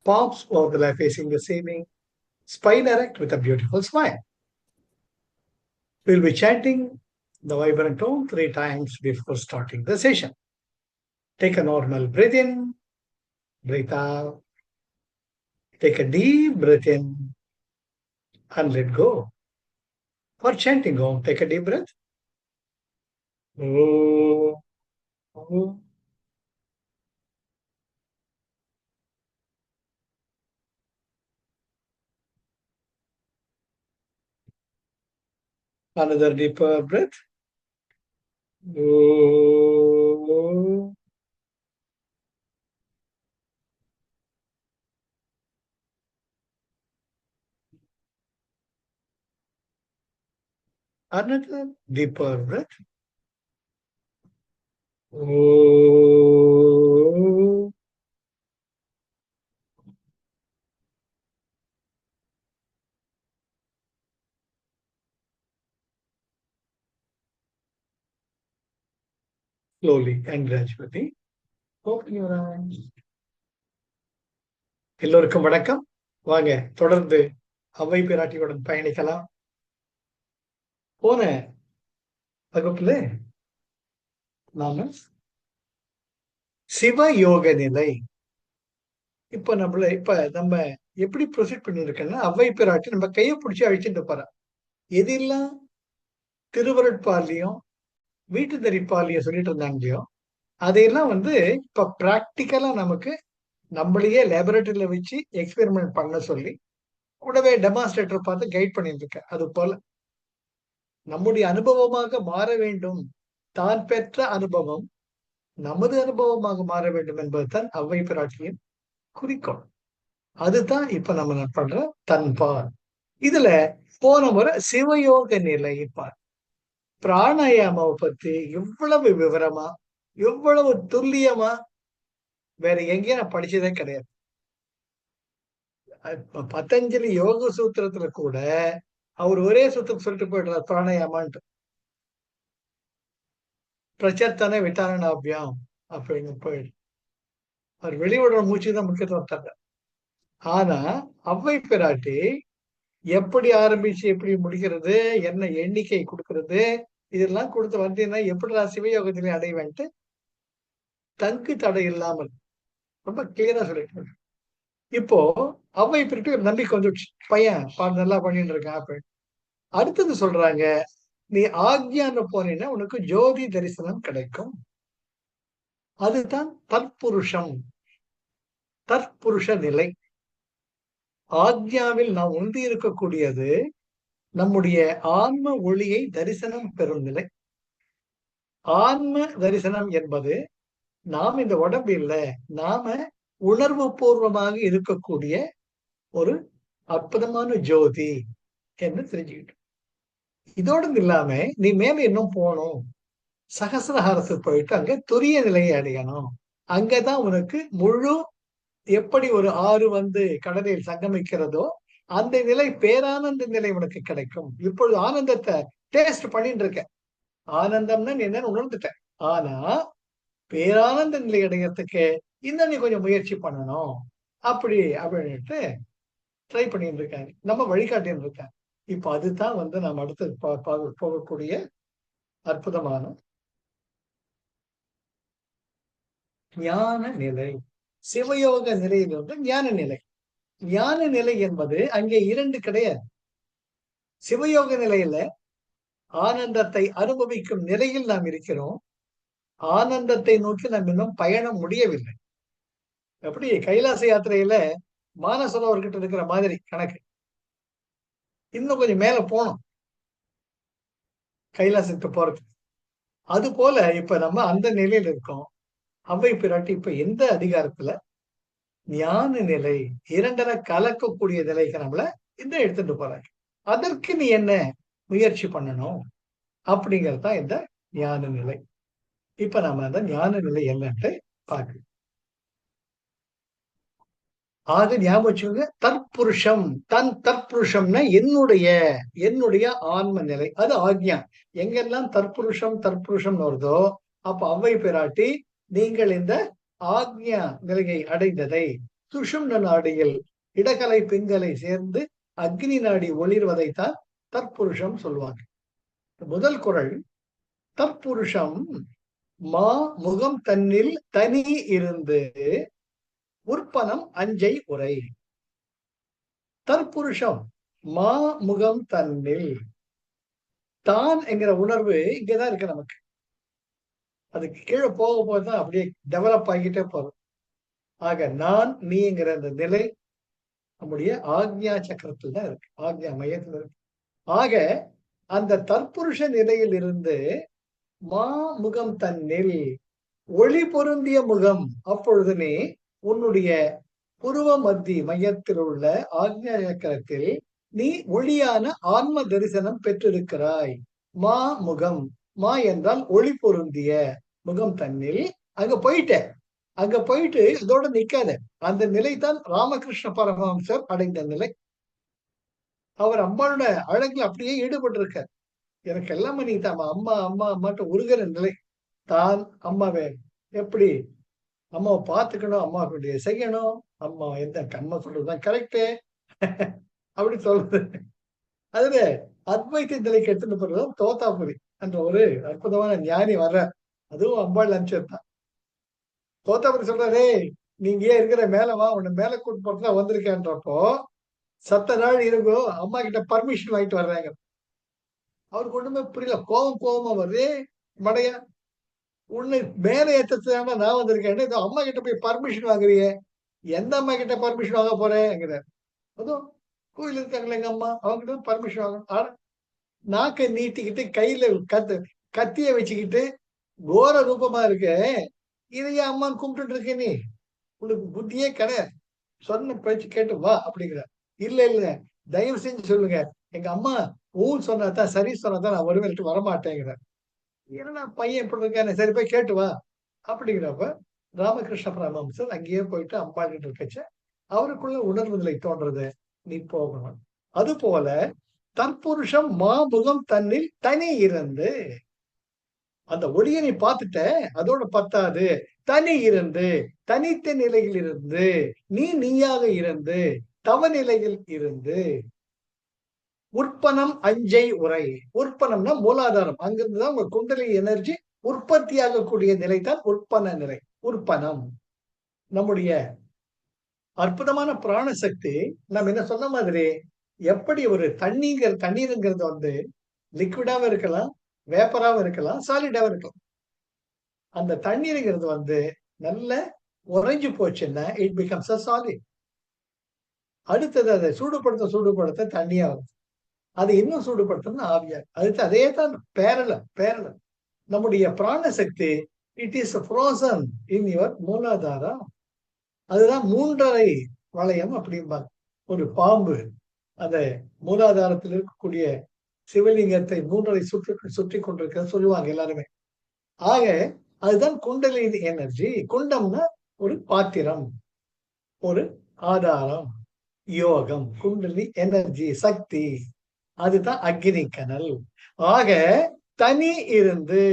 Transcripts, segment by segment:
palms over the left facing the ceiling, spine erect with a beautiful smile. We'll be chanting the vibrant tone 3 times before starting the session. Take a normal breath in, breathe out. Take a deep breath in and let go. For chanting Om, take a deep breath. Om. Om. Another deeper breath. Om. Another deeper breath. Om. Slowly and gradually open your eyes. எல்லோருக்கும் வணக்கம். வாங்க தொடர்ந்து அவ்வை பிராட்டியுடன் பயணிக்கலாம். போன வகுப்புல நாம சிவயோக நிலை இப்ப நம்ம எப்படி ப்ரொசீட் பண்ணிருக்கோம்னா, அவ்வை பிராட்டி நம்ம கையை பிடிச்சி அழிச்சுட்டு போறோம். எதெல்லாம் திருவருட்பாலையும் வீட்டு தறிப்பாலையும் சொல்லிட்டு இருந்தாங்களையோ அதையெல்லாம் இப்ப பிராக்டிக்கலா நமக்கு நம்மளையே லேபரேட்டரியில வச்சு எக்ஸ்பெரிமெண்ட் பண்ண சொல்லி கூடவே டெமான்ஸ்ட்ரேட்டர் பார்த்து கைட் பண்ணிட்டு இருக்க. அது போல நம்முடைய அனுபவமாக மாற வேண்டும். தான் பெற்ற அனுபவம் நமது அனுபவமாக மாற வேண்டும் என்பதுதான் அவ்வை பிராட்டியின் குறிக்கோள். அதுதான் இப்ப நம்ம பண்ற தன்பால். இதுல போன முறை சிவயோக நிலை பிராணாயாமாவை பத்தி எவ்வளவு விவரமா எவ்வளவு துல்லியமா வேற எங்கேயும் நான் படிச்சதே கிடையாது. பதஞ்சலி யோக சூத்திரத்துல கூட அவர் ஒரே சூத்திரம் சொல்லிட்டு போயிடுறார், பிராணாயாமான்ட்டு. பிரச்சத்தன விதாரணாபியாம் அப்படின்னு போயிடு. அவர் வெளிவிடுற மூச்சுதான் முக்கியத்துவம் தர. ஆனா அவ்வை பிராட்டி எப்படி ஆரம்பிச்சு எப்படி முடிக்கிறது, என்ன எண்ணிக்கை கொடுக்கறது, இதெல்லாம் கொடுத்து வந்தீங்கன்னா எப்படி நான் சிவயோகத்திலே அடைவேன்ட்டு தங்கு தடை இல்லாமல் ரொம்ப கிளியரா சொல்லிட்டு. இப்போ அவ்வை பிராட்டி ஒரு நம்பிக்கை வந்துடுச்சு, பையன் நல்லா பண்ணிட்டு இருக்கான் அப்படின்னு. அடுத்தது சொல்றாங்க, நீ ஆக்ஞான்னு போனீங்கன்னா உனக்கு ஜோதி தரிசனம் கிடைக்கும். அதுதான் தற்புருஷம், தற்புருஷ நிலை. ஆக்ஞாவில் நாம் ஒன்றி இருக்கக்கூடியது நம்முடைய ஆன்ம ஒளியை தரிசனம் பெறும் நிலை. ஆன்ம தரிசனம் என்பது நாம் இந்த உடம்பு இல்லை, நாம உணர்வு பூர்வமாக இருக்கக்கூடிய ஒரு அற்புதமான ஜோதி என்று தெரிஞ்சுக்கிட்டோம். இதோடு இல்லாம நீ மேல இன்னும் போகணும், சகசிரஹாரத்துக்கு போயிட்டு அங்க துரிய நிலையை அடையணும். அங்கதான் உனக்கு முழு எப்படி ஒரு ஆறு கடலில் சங்கமிக்கிறதோ அந்த நிலை, பேரானந்த நிலை உனக்கு கிடைக்கும். இப்பொழுது ஆனந்தத்தை டேஸ்ட் பண்ணிட்டு இருக்க. ஆனந்தம்னா நீ என்னன்னு உணர்ந்துட்ட. ஆனா பேரானந்த நிலை அடைகிறதுக்கு இன்னும் நீ கொஞ்சம் முயற்சி பண்ணணும் அப்படின்ட்டு ட்ரை பண்ணிட்டு இருக்காங்க, நம்ம வழிகாட்டின்னு இருக்காங்க. இப்ப அதுதான் நம்ம அடுத்து போகக்கூடிய அற்புதமான ஞான நிலை. சிவயோக நிலையில் ஞான நிலை. ஞான நிலை என்பது அங்கே 2 கிடையாது. சிவயோக நிலையில ஆனந்தத்தை அனுபவிக்கும் நிலையில் நாம் இருக்கிறோம். ஆனந்தத்தை நோக்கி நாம் இன்னும் பயணம் முடியவில்லை. எப்படி கைலாச யாத்திரையில மானசரோவர்கிட்ட இருக்கிற மாதிரி கணக்கு. இன்னும் கொஞ்சம் மேல போனோம் கைலாசத்துக்கு போறது. அது போல இப்ப நம்ம அந்த நிலையில இருக்கோம். அவ்வை பிராட்டி இப்ப எந்த அதிகாரத்துல ஞான நிலை 2 கலக்கக்கூடிய நிலைக்கு நம்மள இன்னும் எடுத்துட்டு போறாங்க. அதற்கு நீ என்ன முயற்சி பண்ணணும் அப்படிங்கறதுதான் இந்த ஞான நிலை. இப்ப நம்ம அந்த ஞான நிலை என்னன்ட்டு பார்க்க. ஆக ஞாபகம் வச்சுக்கோங்க, தற்புருஷம். தற்புருஷம்னா என்னுடைய ஆன்ம நிலை, அது ஆக்ஞா. எங்கெல்லாம் தற்புருஷம் வருதோ அப்ப அவ்வை பிராட்டி நீங்கள் இந்த ஆக்ஞா நிலையை அடைந்ததை, சுஷும்ன நாடியில் இடகலை பின்கலை சேர்ந்து அக்னி நாடி ஒளிர்வதைத்தான் தற்புருஷம் சொல்லுவாங்க. முதல் குறள், தற்புருஷம் மா முகம் தன்னில் தனி இருந்து உற்பனம் அஞ்சை உரை. தற்புருஷம் மா முகம் தன்னில், தான் என்கிற உணர்வு இங்கதான் இருக்கு நமக்கு. அதுக்கு கீழே போக போதுதான் அப்படியே டெவலப் ஆகிட்டே போதும். ஆக நான் நீங்கிற அந்த நிலை நம்முடைய ஆக்ஞா சக்கரத்தில் தான் இருக்கு, ஆக்ஞா மையத்தில் இருக்கு. ஆக அந்த தற்புருஷ நிலையில் இருந்து மா முகம் தன்னில் ஒளி பொருந்திய முகம், அப்பொழுது நீ உன்னுடைய புருவ மத்தி மையத்தில் உள்ள ஆக்ஞா சக்கரத்தில் நீ ஒளியான ஆன்ம தரிசனம் பெற்றிருக்கிறாய். மா முகம், மா என்றால் ஒளி பொருந்திய முகம் தன்னில் அங்க போயிட்டு இதோட நிக்காத. அந்த நிலைதான் ராமகிருஷ்ண பரமஹம்சர் அடைந்த நிலை. அவர் அம்மாவோட அழகுல அப்படியே ஈடுபட்டிருக்கார். எனக்கு எல்லாமே நீ தான் அம்மா அம்மா அம்மாட்ட உருகிற நிலை. தான் அம்மாவே எப்படி அம்மாவை பார்த்துக்கணும், அம்மாவுடைய செய்யணும், அம்மா எந்த அம்மா சொல்றதுதான் கரெக்டு அப்படி சொல்றது. அதுல அத்வைத்த நிலைக்கு எடுத்துட்டு போறதும் தோத்தாபுரி என்ற ஒரு அற்புதமான ஞானி வர்ற, அதுவும் அம்பாள் அனுப்பிச்சிருந்தான். தோத்தாபுரி சொல்றாரு, நீங்க ஏன் இருக்கிற மேலவா, உன்னை மேல கூட்டு போறதுதான் வந்திருக்கேன்றப்போ சத்த நாள் இருக்கும், அம்மா கிட்ட பர்மிஷன் வாங்கிட்டு வர்றாங்க. அவருக்கு ஒண்ணுமே புரியல, கோபமா வருது. மடையா, உன்னை மேல ஏற்றதுனா நான் வந்திருக்கேன், அம்மா கிட்ட போய் பர்மிஷன் வாங்குறீங்க, எந்த அம்மா கிட்ட பர்மிஷன் வாங்க போறேங்கிறார். அதுவும் கோயில் இருக்காங்களே எங்க அம்மா, அவங்க கிட்ட பர்மிஷன் வாங்கணும். ஆனா நாக்கை நீட்டிக்கிட்டு கையில கத்திய வச்சுக்கிட்டு கோர ரூபமா இருக்க, இதையே அம்மான்னு கும்பிட்டு இருக்க, நீ உனக்கு புத்தியே கிடையாது, சொன்ன பேச்சு கேட்டு வா அப்படிங்கிற. இல்ல தயவு செஞ்சு சொல்லுங்க, எங்க அம்மா ஊன்னு சொன்னாதான், சரி சொன்னாதான் நான் வருவேன், வரமாட்டேங்கிற. என்னடா பையன் இப்படி இருக்கானே, சரி போய் கேட்டு வா அப்படிங்கிறப்ப ராமகிருஷ்ண பரமஹம்சர் அங்கேயே போயிட்டு அம்பாள் கிட்ட இருக்கச்ச அவருக்குள்ள உணர்வு நிலை தோன்றது, நீ போகணும். அது போல தற்புருஷம் மாமுகம் தன்னில் தனி இருந்து, அந்த ஒளியை நீ பார்த்துட்ட, அதோட பத்தாது, தனி இருந்து, தனித்த நிலையில் இருந்து, நீயாக இருந்து, தவ நிலையில் இருந்து உற்பனம் அஞ்சை உரை. உற்பனம்னா மூலாதாரம், அங்கிருந்துதான் உங்க குண்டலி எனர்ஜி உற்பத்தி ஆகக்கூடிய நிலை தான் உற்பன நிலை. உற்பனம் நம்முடைய அற்புதமான பிராணசக்தி. நம்ம என்ன சொன்ன மாதிரி, எப்படி ஒரு தண்ணீருங்கிறது வந்து லிக்விடாவும் இருக்கலாம், வேப்பராவும் இருக்கலாம், சாலிடாவும் இருக்கலாம். அந்த தண்ணீருங்கிறது வந்து நல்ல உறைஞ்சு போச்சுன்னா இட் பிகம்ஸ் அ சாலிட். அடுத்தது அதை சூடுபடுத்த தண்ணியா வருது, அது இன்னும் சூடுபடுத்தணும்னு ஆவியா. அடுத்து அதே தான் பேரல நம்முடைய பிராணசக்தி. It is frozen in your muladharam. அதுதான் 3.5 வளையம் அப்படிம்பாங்க. ஒரு பாம்பு அந்த மூலாதாரத்தில் இருக்கக்கூடிய சிவலிங்கத்தை 3.5 சுற்றி கொண்டிருக்க சொல்லுவாங்க எல்லாருமே. ஆக அதுதான் குண்டலினி எனர்ஜி. குண்டம்னா ஒரு பாத்திரம், ஒரு ஆதாரம், யோகம். குண்டலினி எனர்ஜி சக்தி, அதுதான் அக்னி கனல். ஆக தனி இருந்து,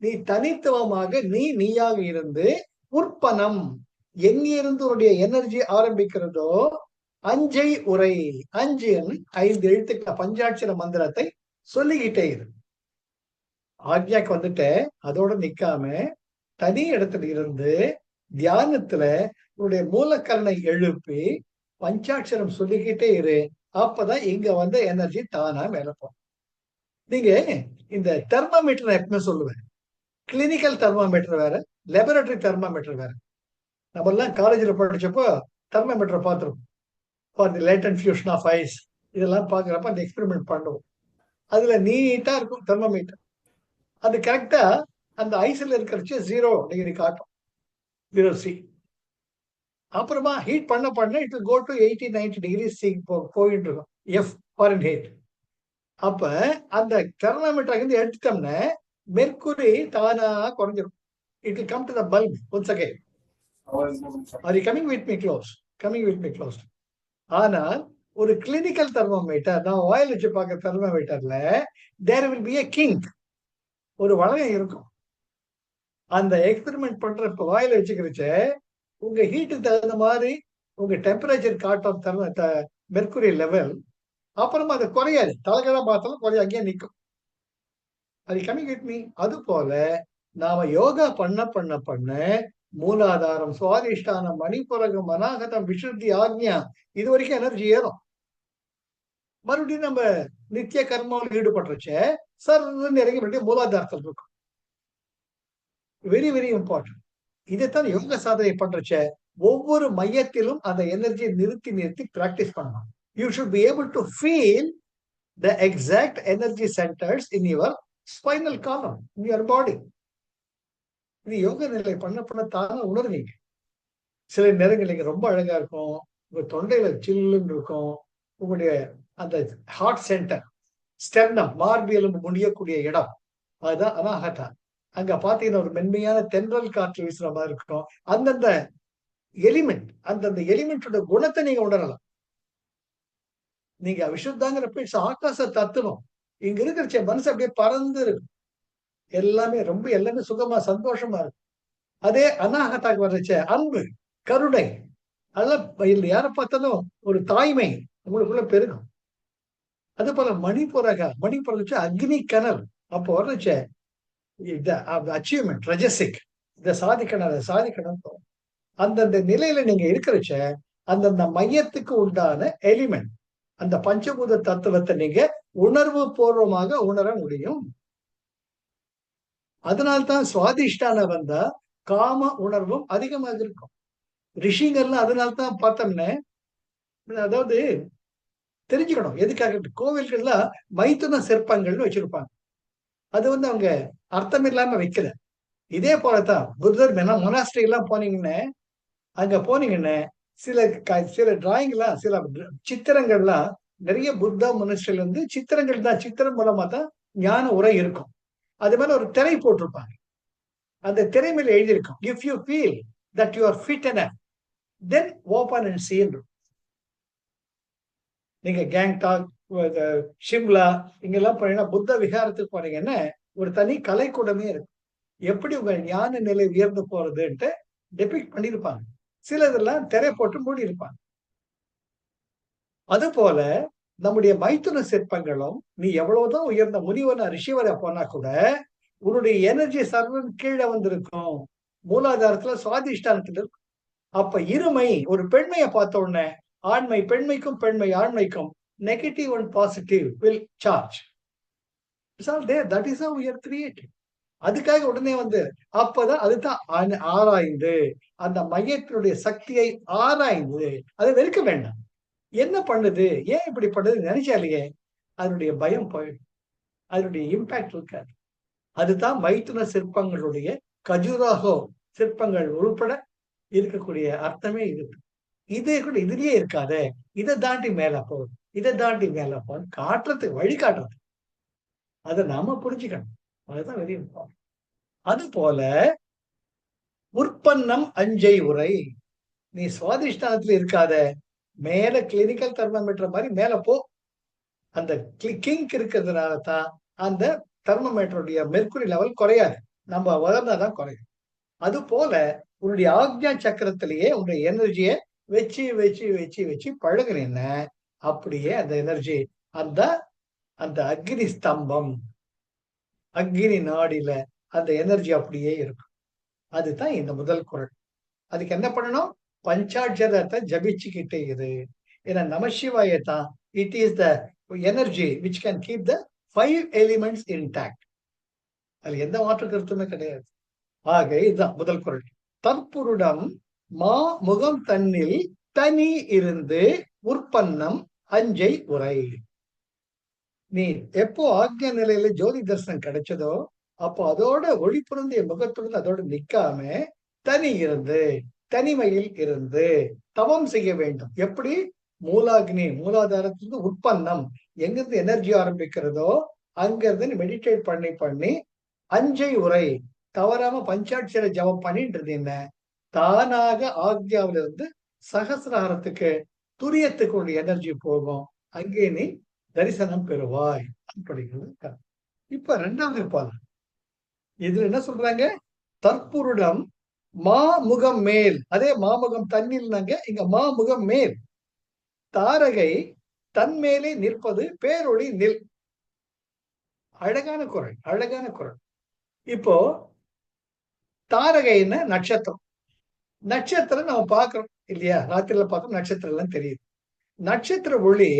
நீ தனித்துவமாக நீயாக இருந்து உற்பனம், எங்கிருந்து உன்னுடைய எனர்ஜி ஆரம்பிக்கிறதோ அஞ்சை உரை. 5 எழுத்துக்கள் பஞ்சாட்சர மந்திரத்தை சொல்லிக்கிட்டே இரு. ஆக்ஞாக்கு வந்துட்ட, அதோட நிக்காம தனி இடத்துல இருந்து தியானத்துல உன்னுடைய மூலக்கரணை எழுப்பி பஞ்சாட்சரம் சொல்லிக்கிட்டே இரு. அப்பதான் இங்க வந்து எனர்ஜி தானா மேல போகும். நீங்க இந்த தெர்மாமீட்டர் எப்பவுமே சொல்லுவேன், கிளினிக்கல் தெர்மாமீட்டர் வேற, லெபரட்டரி தெர்மாமீட்டர் வேற. நம்ம எல்லாம் காலேஜ்ல படிச்சப்போ தெர்மாமீட்டர் பார்த்துருப்போம், for the latent fusion of ice. இதெல்லாம் பாக்குறப்ப அந்த எக்ஸ்பெரிமெண்ட் பண்ணுவோம். அதுல நீட்டா இருக்கும் தெர்மாமீட்டர். அது கரெக்டா அந்த ஐஸ்ல இருக்கிறச்சு 0 டிகிரி காட்டும், 0°C. அப்புறமா ஹீட் பண்ண இட் கோ டு 80-90 டிகிரி போயிட்டு இருக்கும், எஃப் ஃபாரன்ஹீட். அப்ப அந்த தெர்மாமீட்டர் இருந்து எடுத்துட்டோம்னா மெர்க்குரி தானா குறைஞ்சிடும். It will come to the bulb once again. Are you coming with me close? ஆனால் ஒரு கிளினிக்கல் தெர்மாமீட்டர், நான் ஆயில் வச்சு பார்க்க தெர்மாமீட்டர்ல there will be a kink, ஒரு வளையம் இருக்கும். அந்த எக்ஸ்பெரிமெண்ட் பண்ற ஆயில் வச்சுக்கிறச்ச உங்க ஹீட்டுக்கு தகுந்த மாதிரி உங்க டெம்பரேச்சர் காட்டும் மெர்க்குரி லெவல், அப்புறமா அது குறையாது. தலைகீழா பார்த்தாலும் குறைய அங்கேயே நிக்கும். அது கம்மிங் வித் மீ. அது போல நாம யோகா பண்ண பண்ண பண்ண மூலாதாரம், சுவாதிஷ்டானம், மணிப்புரகம், அநாகதம், விசுத்தி, ஆக்ஞா இது வரைக்கும் எனர்ஜி ஏறும். மறுபடியும் நம்ம நித்திய கர்மாவில் ஈடுபட்டுருச்ச சர்ன்னு இறங்கி மறுபடியும் மூலாதாரத்தில் இருக்கும். Very very important. இதைத்தான் யோக சாதனை பண்றச்ச ஒவ்வொரு மையத்திலும் அந்த எனர்ஜியை நிறுத்தி நிறுத்தி பிராக்டிஸ் பண்ணணும். You should be able to feel the exact energy centres in your spinal காலம், இன் யுவர் பாடி. இது யோக நிலை பண்ண பண்ண தானே உணர்வீங்க. சில நேரங்கள் நீங்க ரொம்ப அழகா இருக்கும், உங்க தொண்டையில சில்லுன்னு இருக்கும், உங்களுடைய அந்த ஹார்ட் சென்டர், ஸ்டெர்னம், மார்பு எலும்பு முடியக்கூடிய இடம், அதுதான் அனாஹதா. அங்க பாத்தீங்கன்னா ஒரு மென்மையான தென்றல் காற்று வீசுற மாதிரி இருக்கும். அந்தந்த எலிமெண்ட், அந்தந்த எலிமெண்டோட குணத்தை நீங்க உணரலாம். நீங்க விசுத்தாங்கிறப்ப ஆகாச தத்துவம் இங்க இருக்கிற மனசு அப்படியே பறந்து இருக்கு. எல்லாமே சுகமா சந்தோஷமா இருக்கு. அதே அநாகத்தாக்கு வர்றச்ச அன்பு, கருணை, அதெல்லாம் யாரை பார்த்தாலும் ஒரு தாய்மை உங்களுக்குள்ள பெருகும். அது போல மணிப்புரக அக்னி கனல் அப்போ வர்றச்ச அச்சீவ்மெண்ட் ரஜசிக், இதை சாதிக்கணும் அதை சாதிக்கணும். அந்தந்த நிலையில நீங்க இருக்கிறச்ச அந்தந்த மையத்துக்கு உண்டான எலிமெண்ட், அந்த பஞ்சபூத தத்துவத்தை நீங்க உணர்வு பூர்வமாக உணர முடியும். அதனால்தான் சுவாதிஷ்டான வந்தா காம உணர்வும் அதிகமாக இருக்கும். ரிஷிங்கள்லாம் அதனால்தான் பார்த்தோம்னா, அதாவது தெரிஞ்சுக்கணும் எதுக்காக கோவில்கள்லாம் மைத்துன சிற்பங்கள்னு வச்சிருப்பாங்க. அது அவங்க அர்த்தம் இல்லாம வைக்கல. இதே போலதான் புத்தர் மொனாஸ்ட்ரி எல்லாம் போனீங்கன்னா, அங்க போனீங்கன்னா சில டிராயிங்லாம், சில சித்திரங்கள்லாம் நிறைய புத்தா மொனாஸ்ட்ரியில இருந்து சித்திரங்கள் தான், சித்திரம் மூலமா தான் ஞான உரை இருக்கும். அது மேல ஒரு திரை போட்டிருப்பாங்க. அந்த திரை மேல எழுதியிருக்கும், if you feel that you are fit enough then open and see. நீங்க கேங்டாக், ஷிம்லா இங்கெல்லாம் போனீங்கன்னா, புத்த விகாரத்துக்கு போனீங்கன்னா ஒரு தனி கலைக்கூடமே இருக்கு. எப்படி உங்க ஞான நிலை உயர்ந்து போறதுன்ட்டு டெபிக்ட் பண்ணியிருப்பாங்க. சிலதெல்லாம் திரை போட்டு மூடி இருப்பாங்க. அது போல நம்முடைய மைத்துன சிற்பங்களும், நீ எவ்வளவுதான் உயர்ந்த முனிவன ரிஷிவரை போனா கூட உன்னுடைய எனர்ஜி சர்வன் கீழே வந்திருக்கும். மூலாதாரத்துல சுவாதிஷ்டானத்துல இருக்கும். அப்ப இருமை, ஒரு பெண்மையை பார்த்த உடனே ஆண்மை பெண்மைக்கும் பெண்மை ஆண்மைக்கும் negative and positive will charge. That is how we are created. அதுக்காக உடனே அப்பதான் அதுதான் ஆராய்ந்து அந்த மையத்தினுடைய சக்தியை ஆராய்ந்து அதை வெறுக்க வேண்டாம். என்ன பண்ணுது, ஏன் இப்படி பண்ணுது நினைச்சாலேயே அதனுடைய பயம் போயிடும், அதனுடைய இம்பாக்ட் இருக்காது. அதுதான் மைத்துன சிற்பங்களுடைய கஜுராஹோ சிற்பங்கள் உள்பட இருக்கக்கூடிய அர்த்தமே இருக்கு. இதே கூட இதுலயே இருக்காதே, இதை தாண்டி மேல போகும், இதை தாண்டி மேல போகும் காட்டுறதுக்கு வழி காட்டுறது. அதை நாம புரிஞ்சுக்கணும். அதுதான் வெரி இம்பார்ட்டன்ட். அது போல உற்பன்னம் அஞ்சை உரை. நீ சுவாதிஷ்டானத்துல இருக்காத, மேல கிளினிக்கல் தெர்மோமீட்டர் மாதிரி மேல போ. அந்த கிங்க் இருக்கிறதுனால தான் அந்த தெர்மோமீட்டருடைய மெர்க்குரி லெவல் குறையாது, நம்ம வளர்ந்தாதான் குறையும். அது போல உன்னுடைய ஆக்ஞா சக்கரத்திலேயே உன்னுடைய எனர்ஜியை வச்சு வச்சு வச்சு வச்சு பழகுனீங்க, அப்படியே அந்த எனர்ஜி அந்த அந்த அக்னி ஸ்தம்பம், அக்னி நாடியில அந்த எனர்ஜி அப்படியே இருக்கும். அதுதான் இந்த முதல் குரல். அதுக்கு என்ன பண்ணணும், பஞ்சாட்சரத்தை ஜபிச்சுக்கிட்டே இரு. ஏன்னா நமசிவாய தான் it is the energy which can keep the 5 elements intact. அது எந்த மாற்று கருத்துமே கிடையாது. ஆக இதுதான் முதல் குரல். தற்புருடம் மா முகம் தன்னில் தனி இருந்து உற்பன்னம் அஞ்சை உரை. நீ எப்போ ஆக்ஞா நிலையில ஜோதி தரிசனம் கிடைச்சதோ அப்போ அதோட ஒளிப்புறந்திய முகத்துடன் அதோட நிக்காம தனி இருந்து, தனிமையில் இருந்து தவம் செய்ய வேண்டும். எப்படி, மூலாக்னி மூலாதாரத்திலிருந்து உற்பன்னம் எங்கிருந்து எனர்ஜி ஆரம்பிக்கிறதோ அங்கிருந்து மெடிடேட் பண்ணி பண்ணி அஞ்சை உரை தவறாம பஞ்சாட்சர ஜபம் பண்ணிட்டு இருந்தீங்க, தானாக ஆக்ஞாவிலிருந்து சகசிராரத்துக்கு துரியத்துக்கு எனர்ஜி போகும். அங்கே நீ தரிசனம் பெறுவாய் அப்படிங்கிறது. இப்ப ரெண்டாவது பாதம் இதுல என்ன சொல்றாங்க, தற்புருடம் மாமுகம் மேல், அதே மாமுகம் தன்னில்னாங்க, இங்க மாமுகம் மேல். தாரகை தன் மேலே நிற்பது பேரொளி நில். அழகான குரல், அழகான குரல். இப்போ தாரகைன்னா நட்சத்திரம். நட்சத்திரம் நம்ம பார்க்கிறோம் இல்லையா? ராத்திரில பார்த்தோம் நட்சத்திரம் எல்லாம் தெரியுது. நட்சத்திர ஒளி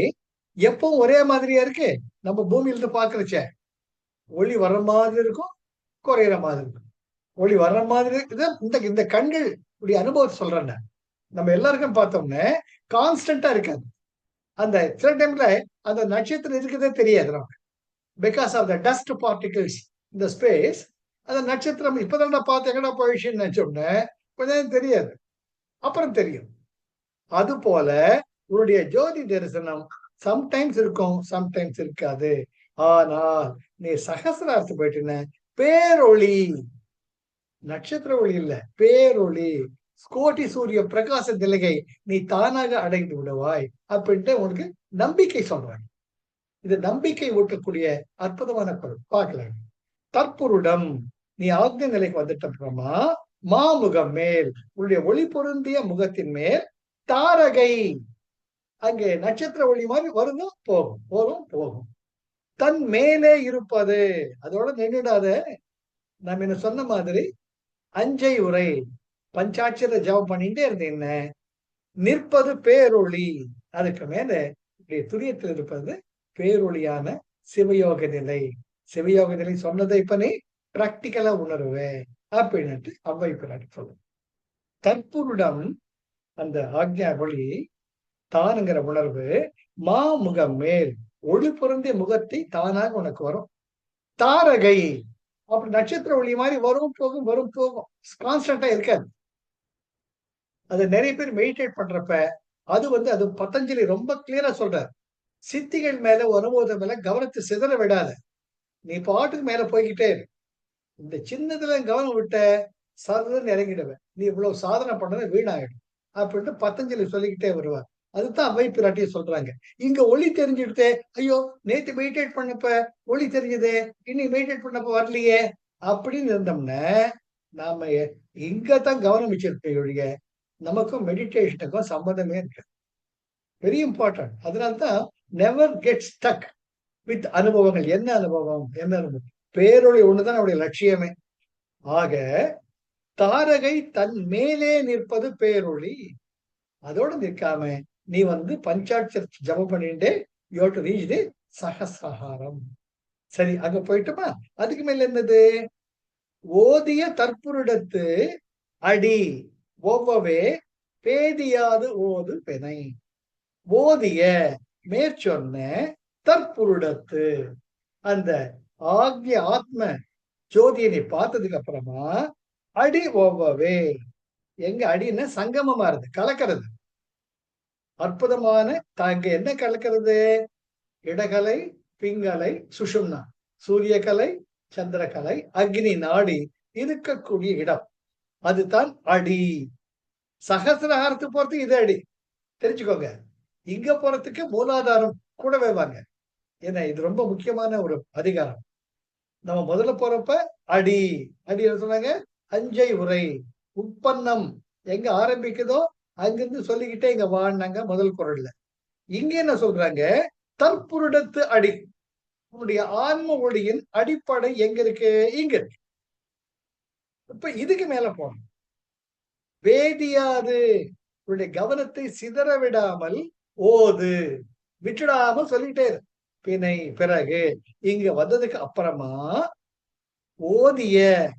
எப்பவும் ஒரே மாதிரியா இருக்கு? நம்ம பூமியில இருந்து பார்க்கிறச்சே ஒளி வர்ற மாதிரி இருக்கும், குறையிற மாதிரி இருக்கும். ஒளி வர்ற மாதிரி இருக்குது. இந்த இந்த கண்கள் உடைய அனுபவத்தை சொல்றேன் நான். நம்ம எல்லாருக்கும் பார்த்தோம்னா கான்ஸ்டன்டா இருக்காது. அந்த சில டைம்ல அந்த நட்சத்திரம் இருக்கிறதே தெரியாது நமக்கு. Because of the dust particles இந்த ஸ்பேஸ். அந்த நட்சத்திரம் இப்பதான் பார்த்து எங்கடா போயிடுச்சுன்னு நினைச்சோம்னா கொஞ்ச நேரம் தெரியாது, அப்புறம் தெரியும். அது போல உன்னுடைய ஜோதி தரிசனம் சம்டைம்ஸ் இருக்கும், சம்டைம்ஸ் இருக்காது. ஆனால் நீ சகசிரார்த்த போயிட்டுன பேரொளி, நட்சத்திர ஒளி இல்ல, பேரொளி, கோட்டி சூரிய பிரகாச நிலையை நீ தானாக அடைந்து விடுவாய் அப்படின்ட்டு உனக்கு நம்பிக்கை சொல்றாங்க. இது நம்பிக்கை ஊட்டக்கூடிய அற்புதமான பொருள். பார்க்கலாம். தற்புருடம், நீ ஆக்ஞ நிலைக்கு வந்துட்ட அப்புறமா மாமுகம் மேல், உன்னுடைய ஒளி பொருந்திய முகத்தின் மேல் தாரகை, அங்கே நட்சத்திர ஒளி மாதிரி வருதும் போகும், வரும் போகும். தன் மேலே இருப்பது, அதோட நின்றுடாத. நம்ம என்ன சொன்ன மாதிரி அஞ்சை உரை பஞ்சாட்சர ஜபம் பண்ணிட்டே இருந்தீங்க. நிற்பது பேரொளி, அதுக்கு மேல துரியத்தில் இருப்பது பேரொளியான சிவயோக நிலை. சிவயோக நிலை சொன்னதை இப்ப நீ பிராக்டிக்கலா உணர்வேன் அப்படின்ட்டு அவ்வை பிராட்டி சொல்லும். தற்புருடம் அந்த ஆக்ஞா ஒளி தானுங்கிற உணர்வு மாமுகம் மேல் ஒளி பொருந்திய முகத்தை தானாக உனக்கு வரும். தாரகை அப்படி நட்சத்திர ஒளி மாதிரி வரும் போகும், வரும் போகும், கான்ஸ்டன்டா இருக்காது. அது நிறைய பேர் மெடிடேட் பண்றப்ப அது பதஞ்சலி ரொம்ப கிளியரா சொல்றாரு. சித்திகள் மேல அனுபவம் மேல கவனத்தை சிதற விடாத, நீ பாட்டுக்கு மேல போய்கிட்டே இரு. இந்த சின்னதுல கவனம் விட்ட சதுன்னு இறங்கிடுவேன், நீ இவ்வளவு சாதனை பண்ணது வீணாயிடும் அப்படின்ட்டு பதஞ்சலி சொல்லிக்கிட்டே வருவார். அதுதான் அவ்வை பிராட்டிய சொல்றாங்க. இங்க ஒளி தெரிஞ்சுக்கிட்டே, ஐயோ நேத்து மெடிடேட் பண்ணப்ப ஒளி தெரிஞ்சதே, இன்னைக்கு மெடிடேட் பண்ணப்ப வரலையே அப்படின்னு இருந்தோம்னா நாம இங்கதான் கவனம் வச்சிருக்க ஒழிய நமக்கும் மெடிடேஷனுக்கும் சம்பந்தமே இருக்கு. Very important. அதனால்தான் நெவர் கெட் ஸ்டக் வித் அனுபவங்கள். என்ன அனுபவம், என்ன அனுபவம்? பேரொளி ஒண்ணுதான் அவருடைய லட்சியமே. ஆக தாரகை தன் மேலே நிற்பது பேரொளி. அதோட நிற்காம நீ பஞ்சாட்சர ஜபம் பண்ணிட்டு you have to reach the sahasraharam. சரி, அங்க போயிட்டுமா? அதுக்கு மேல என்னது? ஓதிய தற்புருடத்து அடி ஒவ்வவே பேதியாது ஓது பெனை. ஓதிய மேற்சொன்ன தற்புருடத்து அந்த ஆகிய ஆத்ம ஜோதியை பார்த்ததுக்கு அப்புறமா அடி ஒவ்வவே, எங்க அடின்னு சங்கமமா இருக்கு, கலக்கிறது. அற்புதமான தாங்க என்ன கலக்கிறது? இடகலை, பிங்கலை, சுஷும்னா, சூரியகலை, சந்திரகலை, அக்னி நாடி இருக்கக்கூடிய இடம், அதுதான் அடி. சகசிரஹாரத்துக்கு போறதுக்கு இது அடி, தெரிஞ்சுக்கோங்க. இங்க போறதுக்கு மூலாதாரம் கூடவே வாங்க, ஏன்னா இது ரொம்ப முக்கியமான ஒரு அதிகாரம். நம்ம முதல்ல போறப்ப அடி அடி சொன்னாங்க. அஞ்சை உரை உற்பன்னம் எங்க ஆரம்பிக்குதோ அங்கிருந்து சொல்லிக்கிட்டே இங்க வாழ்னாங்க முதல் குரல்ல. இங்க என்ன சொல்றாங்க? தற்புருடத்து அடி, உன்னுடைய ஆன்ம ஒளியின் அடிப்படை எங்க இருக்கு? இங்க இருக்கு. இப்ப இதுக்கு மேல போனோம். வேதியாது, உன்னுடைய கவனத்தை சிதற விடாமல் ஓது, விட்டுடாமல் சொல்லிட்டே இரு. பிணை பிறகு இங்க வந்ததுக்கு அப்புறமா ஓதிய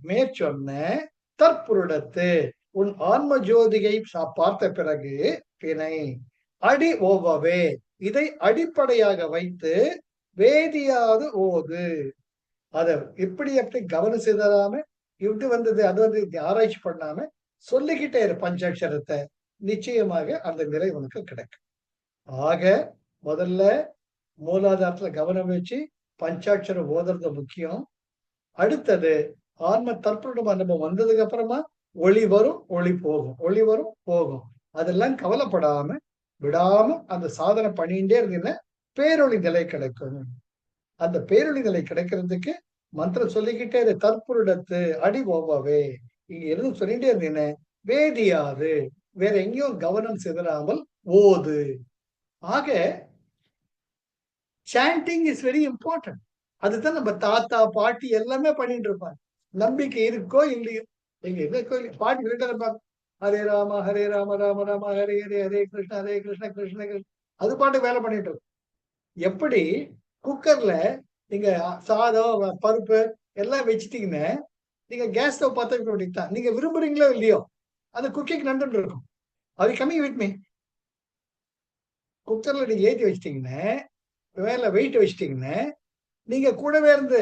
மேற்சொன்ன தற்புருடத்து உன் ஆன்ம ஜோதியை பார்த்த பிறகு பிணை அடி ஓவவே, இதை அடிப்படையாக வைத்து வேதியாது ஓது. அத இப்படி எப்படி கவனம் சிதறாம இப்படி வந்தது அது ஆராய்ச்சி பண்ணாம சொல்லிக்கிட்டே இரு பஞ்சாட்சரத்தை, நிச்சயமாக அந்த நிலை உனக்கு கிடைக்கும். ஆக முதல்ல மூலாதாரத்துல கவனம் வச்சு பஞ்சாட்சரம் ஓதுறது முக்கியம். அடுத்தது ஆன்ம தற்புருடம் அனுபவம் வந்ததுக்கு அப்புறமா ஒளி வரும், ஒளி போகும், ஒளி வரும் போகும். அதெல்லாம் கவலைப்படாம விடாம அந்த சாதனை பண்ணிட்டே இருந்தீங்கன்னா பேரொளி நிலை கிடைக்கும். அந்த பேரொளி நிலை கிடைக்கிறதுக்கு மந்திரம் சொல்லிக்கிட்டே இரு. தற்புருடத்து அடி ஓவாவே, இங்க எதுவும் சொல்லிட்டே இருந்தீங்க. வேதியாது, வேற எங்கேயும் கவனம் சிதறாமல் ஓது. ஆக சாண்டிங் இஸ் வெரி இம்பார்ட்டன்ட். அதுதான் நம்ம தாத்தா பாட்டி எல்லாமே பண்ணிட்டு இருப்பாங்க. நம்பிக்கை இருக்கோ இல்லையோ, நீங்க என்ன கோயில் பாட்டி சொல்லிட்டு இருப்பாங்க, ஹரே ராம ஹரே ராம ராம ராம ஹரே ஹரே ஹரே கிருஷ்ண கிருஷ்ண கிருஷ்ண. அது பாட்டு வேலை பண்ணிட்டு இருக்கும். எப்படி குக்கர்ல நீங்க சாதம் பருப்பு எல்லாம் வச்சுட்டீங்கன்னா நீங்க கேஸ் ஸ்டவ் பத்த வைக்க வேண்டியதுதான். நீங்க விரும்புறீங்களோ இல்லையோ அந்த குக்கிங் நடந்துட்டு இருக்கும். அது கம்மிங் வித் மீ. குக்கர்ல நீங்க ஏற்றி வச்சிட்டீங்கன்னா, மேல வெயிட் வச்சிட்டீங்கன்னா, நீங்க கூடவே இருந்து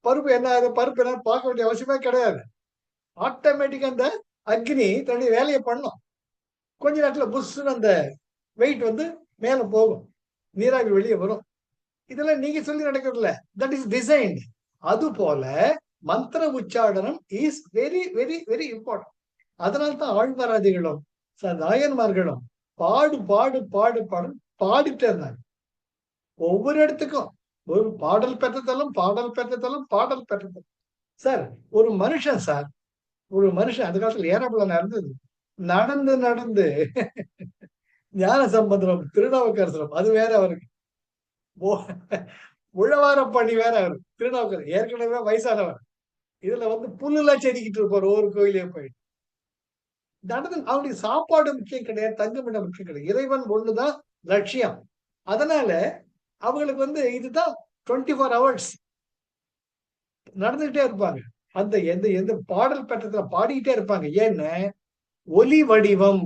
பருப்பு என்ன ஆகுது பருப்பு என்ன பார்க்க வேண்டிய அவசியமே கிடையாது. ஆட்டோமேட்டிக்கா அந்த அக்னி தன்னுடைய வேலையை பண்ணும். கொஞ்ச நேரத்துல புஷ்ன்னு அந்த வெயிட் வந்து மேல போகும், நீராவி வெளியே வரும். இதெல்லாம் நீங்க சொல்லி நடக்கிறது இல்ல, தட் இஸ் டிசைன். அது போல மந்திர உச்சாடனம் is very very very important. அதனால தான் ஆழ்வாராதிகளும் நாயன்மார்களும் பாடு பாடு பாடு பாடு பாடிட்டே இருந்தாங்க. ஒவ்வொரு இடத்துக்கும் ஒரு பாடல் பெற்றதெல்லாம் பாடல் பெற்றதெல்லாம் பாடல் பெற்றதெல்லாம். சார் ஒரு மனுஷன் சார், ஒரு மனுஷன் அந்த காலத்துல ஏரோப்ளேன் இருந்தது. நடந்து நடந்து ஞான சம்பந்தம் திருநாவுக்கரசரம் அது வேற அவருக்கு. உழவார பண்ணி வேற அவரு திருநாவுக்கரசர் ஏற்கனவே வயசானவர். இதுல வந்து புல்லுலாம் செடிக்கிட்டு இருப்பார் ஒவ்வொரு கோயிலே போயிட்டு. நடந்து அவனுடைய சாப்பாடு முக்கியம் கிடையாது, தங்குமிடம் முக்கியம் கிடையாது. இறைவன் ஒண்ணுதான் லட்சியம். அதனால அவங்களுக்கு வந்து இதுதான் 24 hours நடந்துகிட்டே இருப்பாங்க. அந்த எந்த எந்த பாடல் பெற்றத்துல பாடிக்கிட்டே இருப்பாங்க. ஏன்னா ஒலி வடிவம்,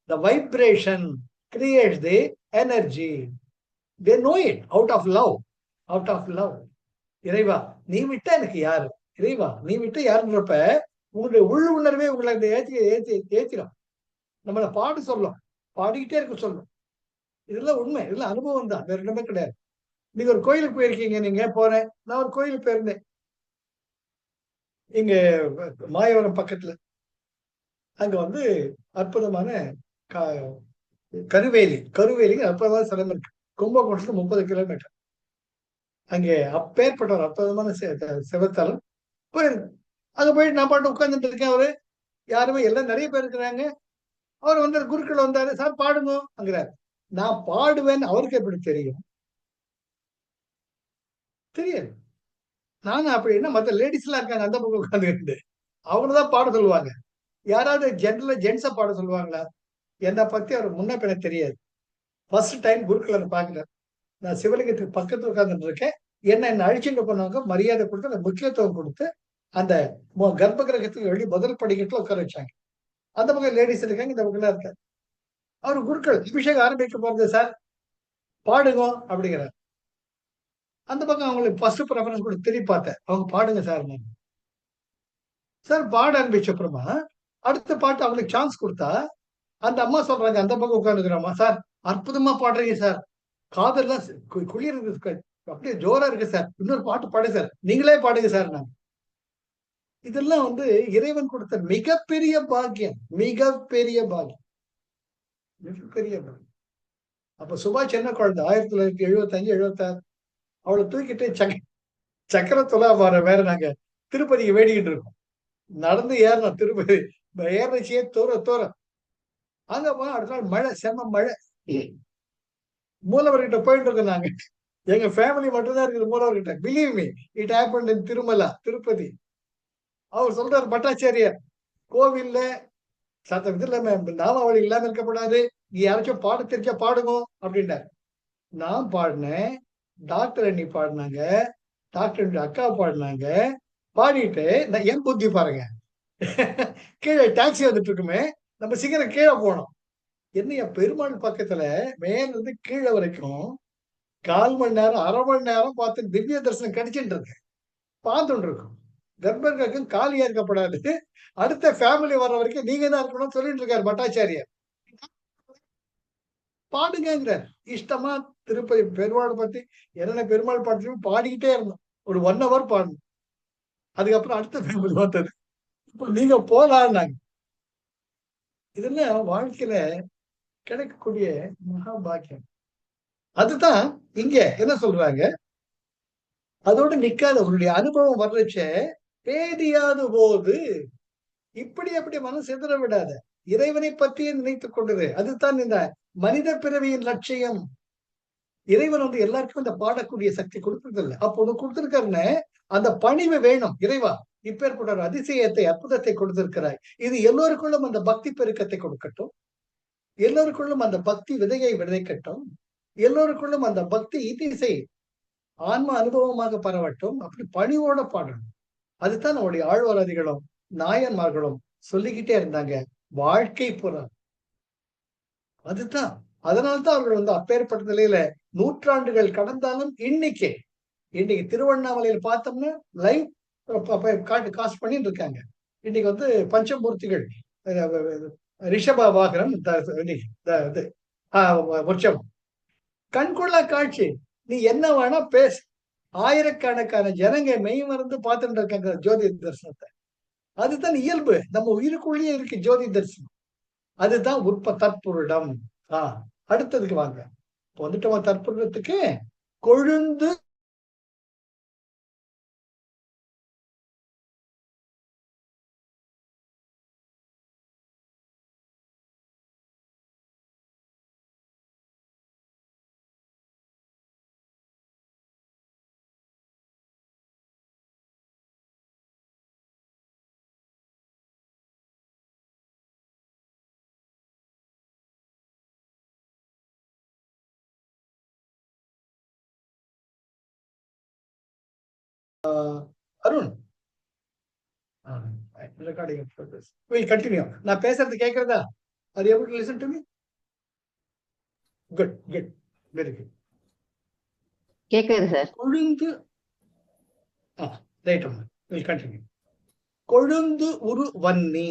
the vibration creates the energy. They know it out of love, out of love. இறைவா நீ விட்டா எனக்கு யாரு, இறைவா நீ விட்டு யாருன்றப்ப உங்களுடைய உள் உணர்வே உங்களை அந்த ஏத்தி ஏத்தி ஏத்திடும். நம்மளை பாடு சொல்லும், பாடிக்கிட்டே இருக்க சொல்லும். இதெல்லாம் உண்மை, இதெல்லாம் அனுபவம் தான், வேற ஒண்ணுமே கிடையாது. நீங்க ஒரு கோயிலுக்கு போயிருக்கீங்க, நீங்க போறேன், நான் ஒரு கோயிலுக்கு போயிருந்தேன் இங்க மாயவரம் பக்கத்துல. அங்க வந்து அற்புதமான கருவேலி, கருவேலி அற்புதமான ஸ்தலம் இருக்கு. கும்பகோணத்துல 30 கிலோமீட்டர். அங்கே அப்பேற்பட்ட ஒரு அற்புதமான சிவத்தலம் போயிருக்கு. அங்க போயிட்டு நான் பாட்டு உட்கார்ந்துட்டு இருக்கேன். அவரு யாருமே எல்லாம் நிறைய பேர் இருக்கிறாங்க. அவர் வந்து குருக்கள் வந்தாரு, சார் பாடுங்க அங்கிறாரு. நான் பாடுவேன்னு அவருக்கு எப்படி தெரியும்? தெரியாது. நானும் அப்படின்னா மத்த லேடிஸ் எல்லாம் இருக்காங்க அந்த பக்கம் உட்காந்துக்கிட்டு, அவங்கதான் பாட சொல்லுவாங்க. யாராவது ஜென்ரலா ஜென்ஸா பாட சொல்லுவாங்களா? என்னை பத்தி அவர் முன்ன பின்ன தெரியாது. ஃபர்ஸ்ட் டைம் குருக்களை பாக்குறேன். நான் சிவலிங்கத்துக்கு பக்கத்துல உட்கார்ந்துட்டு இருக்கேன். என்ன அழிச்சுட்டு போனவங்க மரியாதை கொடுத்து அந்த முக்கியத்துவம் கொடுத்து அந்த கர்ப்ப கிரகத்துக்கு வெளியே முதல் படிக்கட்டுல உட்கார வச்சாங்க. அந்த பக்கம் லேடிஸ் இருக்காங்க, இந்த பக்கம் இருக்காரு. அவரு குருக்கள் அபிஷேகம் ஆரம்பிக்க போறது, சார் பாடுங்க அப்படிங்கிறார். அந்த பக்கம் அவங்களுக்கு ஃபர்ஸ்ட் ப்ரெஃபரன்ஸ் கூட திரும்பி பார்த்தேன். அவங்க பாடுங்க சார். சார் பாட ஆரம்பிச்ச அப்புறமா அடுத்த பாட்டு அவங்களுக்கு சான்ஸ் கொடுத்தா அந்த அம்மா சொல்றாங்க, அந்த பக்கம் உட்காந்துக்கிறோமா, சார் அற்புதமா பாடுறீங்க சார், காதெல்லாம் குளிர் இருக்கு, அப்படியே ஜோரா இருக்கு சார், இன்னொரு பாட்டு பாடு சார், நீங்களே பாடுங்க சார். நான் இதெல்லாம் வந்து இறைவன் கொடுத்த மிகப்பெரிய பாக்கியம், மிகப்பெரிய பாக்கியம், மிகப்பெரிய பாக்கியம். அப்ப சுபாஷ் சின்ன குழந்தை 1975 76 அவளை தூக்கிட்டு சக்கர துலாபார வேற நாங்க திருப்பதிக்கு வேடிக்கிட்டு இருக்கோம். நடந்து ஏறணும் திருப்பதி, ஏறிச்சியே தூர தூரம். அங்க போனா அடுத்த நாள் மழை, செம்ம மழை. மூலவர்கிட்ட போயிட்டு இருக்கோம் நாங்க. எங்க ஃபேமிலி மட்டும்தான் இருக்குது மூலவர்கிட்ட. Believe me, it happened in Tirumala, Tirupati. அவர் சொல்றாரு, பட்டாச்சாரியார் கோவில்ல சத்தம் இல்லாம நாமாவளி இல்லாம இருக்கப்படாது, நீ யாராச்சும் பாட தெரிஞ்சா பாடுங்க அப்படின்னாரு. நான் பாடினேன், டாக்டர் அண்ணி பாடினாங்க, டாக்டர் அக்கா பாடினாங்க. பாடிட்டு நான் என் புத்தி பாருங்க, கீழே டாக்ஸி வந்துட்டு இருக்குமே, நம்ம சீக்கிரம் கீழே போனோம். என்னையா பெருமாள் பக்கத்துல மேல இருந்து கீழே வரைக்கும் 1/4 மணி நேரம் 1/2 மணி நேரம் பார்த்து திவ்ய தரிசனம் கிடைச்சிட்டு இருக்கு, பார்த்துட்டு இருக்கோம். கர்ப்பகிரகம் காலியா இருக்கப்படாது, அடுத்த ஃபேமிலி வர்ற வரைக்கும் நீங்க தான் இருக்கணும்னு சொல்லிட்டு இருக்காரு பட்டாச்சாரியார். பாடுங்கிறார். இஷ்டமா திருப்பதி பெருமாள் பத்தி என்னென்ன பெருமாள் பாட்டு பாடிக்கிட்டே இருந்தோம். ஒரு 1 hour பாடணும். அதுக்கப்புறம் அடுத்த ஃபேமிலி வந்தது. இப்போ நீங்க போலான்னாங்க. இதெல்லாம் வாழ்க்கையில கிடைக்கக்கூடிய மகா பாக்கியம். அதுதான் இங்க என்ன சொல்றாங்க, அதோட நிக்காத உங்களுடைய அனுபவம் வர்றச்ச பேதியாது போது. இப்படி அப்படி மனம் சிதற விடாத. இறைவனை பற்றியே நினைத்துக் கொண்டது. அதுதான் இந்த மனித பிறவியின் லட்சியம். இறைவன் எல்லாருக்கும் இந்த பாடக்கூடிய சக்தி கொடுத்தது இல்லை. அப்போது கொடுத்திருக்காருன்னு அந்த பணிவு வேணும். இறைவா, இப்பேற்பட்ட ஒரு அதிசயத்தை, அற்புதத்தை கொடுத்திருக்கிறாய். இது எல்லோருக்குள்ளும் அந்த பக்தி பெருக்கத்தை கொடுக்கட்டும். எல்லோருக்குள்ளும் அந்த பக்தி விதையை விதைக்கட்டும். எல்லோருக்குள்ளும் அந்த பக்தி இசை ஆன்ம அனுபவமாக பரவட்டும். அப்படி பணிவோட பாடணும். அதுதான் நம்முடைய ஆழ்வாராதிகளும் நாயன்மார்களும் சொல்லிக்கிட்டே இருந்தாங்க. வாழ்க்கை புறம் அதுதான். அதனால்தான் அவர்கள் அப்பேற்பட்ட நிலையில நூற்றாண்டுகள் கடந்தாலும் இன்னைக்கு திருவண்ணாமலையில் பார்த்தோம்னா லைவ் காஸ்ட் பண்ணிட்டு இருக்காங்க. இன்னைக்கு பஞ்சமூர்த்திகள் ரிஷப வாகனம் உற்சவம் கண்கொள்ளா காட்சி. நீ என்ன வேணா பேசு, ஆயிரக்கணக்கான ஜனங்க மெய் மறந்து பார்த்துட்டு இருக்காங்க ஜோதி தரிசனத்தை. அதுதான் இயல்பு, நம்ம உயிருக்குள்ளேயே இருக்கு ஜோதி தரிசனம். அதுதான் தற்புருடம். அடுத்ததுக்கு வாங்க. இப்போ வந்துட்டோமா தற்புருடத்துக்கு. கொழுந்து Arun recording in progress. We'll continue. நான் பேசுறது கேக்குறதா? Are you able to listen to me? Good, good, very good. கேக்குது சார். கொழுந்து ரைட். We'll continue. கொழுந்து உரு வன்னி.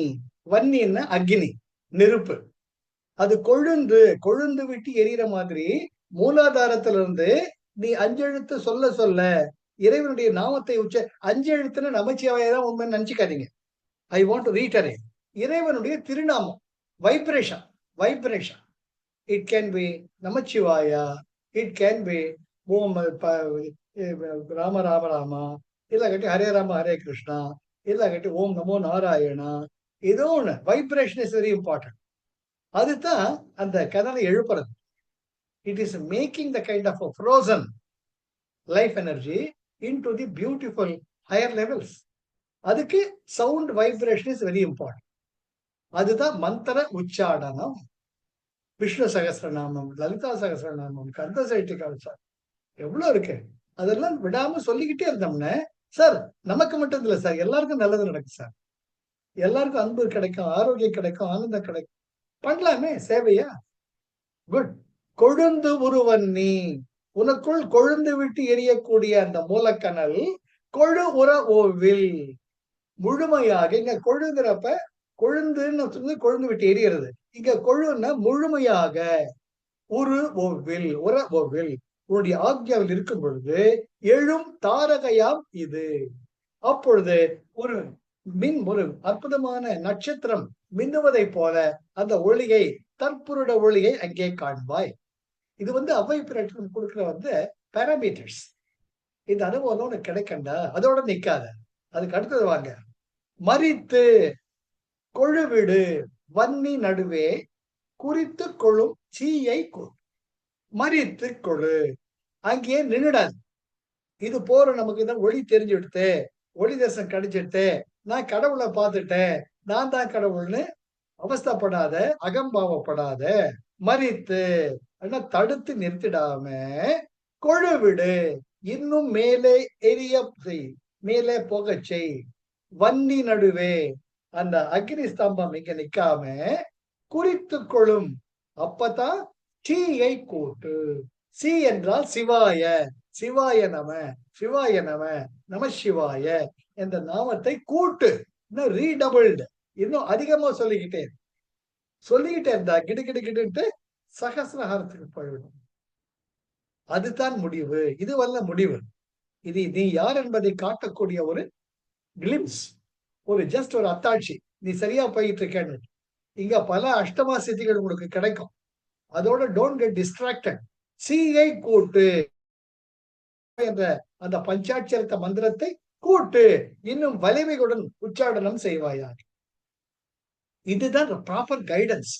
வன்னின்னா அக்னி, நெருப்பு. அது கொழுந்து விட்டு எரியற மாதிரி மூலாதாரத்திலிருந்து நீ அஞ்செழுத்து சொல்ல சொல்ல இறைவனுடைய நாமத்தை 5 எழுத்துன்னு நமச்சிவாயதான் உண்மை நினைச்சுக்காதீங்க. I want to reiterate. இறைவனுடைய திருநாமம் vibration. It can be Namashivaya, it can be Om Rama Rama Rama, இல்லாட்டி ஹரே ராம ஹரே கிருஷ்ணா, இல்லாட்டி ஓம் நமோ நாராயணா. ஏதோ ஒண்ணு. Vibration is very important. அதுதான் அந்த கதனை எழுப்புறது. It is making the kind of frozen life energy into the beautiful higher levels. அதுக்கு sound vibration is very important. அதுதான் மந்திர உச்சாடனம். விஷ்ணு சகஸ்ரநாமம், லலிதா சகஸ்ரநாமம், கந்த சைட்டி கவசம் எவ்வளவு இருக்கு. அதெல்லாம் விடாம சொல்லிக்கிட்டே இருந்தோம்னா சார், நமக்கு மட்டும் இல்லை சார், எல்லாருக்கும் நல்லது நடக்கும் சார். எல்லாருக்கும் அன்பு கிடைக்கும், ஆரோக்கியம் கிடைக்கும், ஆனந்தம் கிடைக்கும். பண்ணலாமே சேவையா. குட். கொழுந்து உருவன்னி. உனக்குள் கொழுந்து விட்டு எரியக்கூடிய அந்த மூலக்கனல் கொழு உர ஓவில் முழுமையாக. இங்க கொழுங்கிறப்ப கொழுந்துன்னு கொழுந்து விட்டு எரியறது. இங்க கொழுன்னா முழுமையாக. உரு ஓவில், உர ஓவில் உன்னுடைய ஆக்யாவில் இருக்கும் பொழுது எழும் தாரகையாம் இது. அப்பொழுது ஒரு அற்புதமான நட்சத்திரம் மின்னுவதை போல அந்த ஒளியை, தற்புருட ஒளியை அங்கே காண்பாய். இது அவை பிரச்சனை கொடுக்கிற பேராமீட்டர்ஸ். இந்த அனுபவம் உனக்கு கிடைக்கண்டா, அதோட நிக்காத. அதுக்கு அடுத்தது வாங்க. மறித்து கொழுவிடு வன்னி நடுவே குறித்து கொழும் சீயை மறித்து கொழு. அங்கேயே நின்னுடாது. இது போற நமக்கு தான் ஒளி தெரிஞ்சுடுத்து, ஒளி தரிசனம் கிடைச்சிடுத்து, நான் கடவுளை பார்த்துட்டேன், நான் தான் கடவுள்னு அவஸ்தப்படாத, அகம்பாவப்படாத. மறித்து தடுத்து நிறுத்திடாம கொழுவிடு, இன்னும் மேலே எரிய செய், மேலே போக செய். வன்னி நடுவே, அந்த அக்னி ஸ்தம்பம் இங்க நிக்காம குறித்து கொள்ளும். அப்பதான் சீயை கூட்டு. சி என்றால் சிவாய, சிவாய நம, சிவாய நம, நம சிவாய என்ற நாமத்தை கூட்டு. இன்னும் ரீடபிள்டு, இன்னும் அதிகமா சொல்லிக்கிட்டே இருந்தா கிடுகிடுகிட்டு சகசிரஹாரத்துக்கு போய்விடும். அதுதான் முடிவு. இதுவல்ல முடிவு. இது நீ யார் என்பதை காட்டக்கூடிய ஒரு கிளிம்ஸ், ஜஸ்ட் ஒரு அத்தாட்சி. நீ சரியா போயிட்டு இருக்கேன்னு. இங்க பல அஷ்டமா சித்திகள் உங்களுக்கு கிடைக்கும். அதோட டோன்ட் கெட் டிஸ்ட்ராக்டட். சீயை கூட்டு என்ற அந்த பஞ்சாட்சரத்த மந்திரத்தை கூட்டு இன்னும் வலிமையுடன் உச்சாடனம் செய்வாயாக. இதுதான் ப்ராப்பர் கைடன்ஸ்.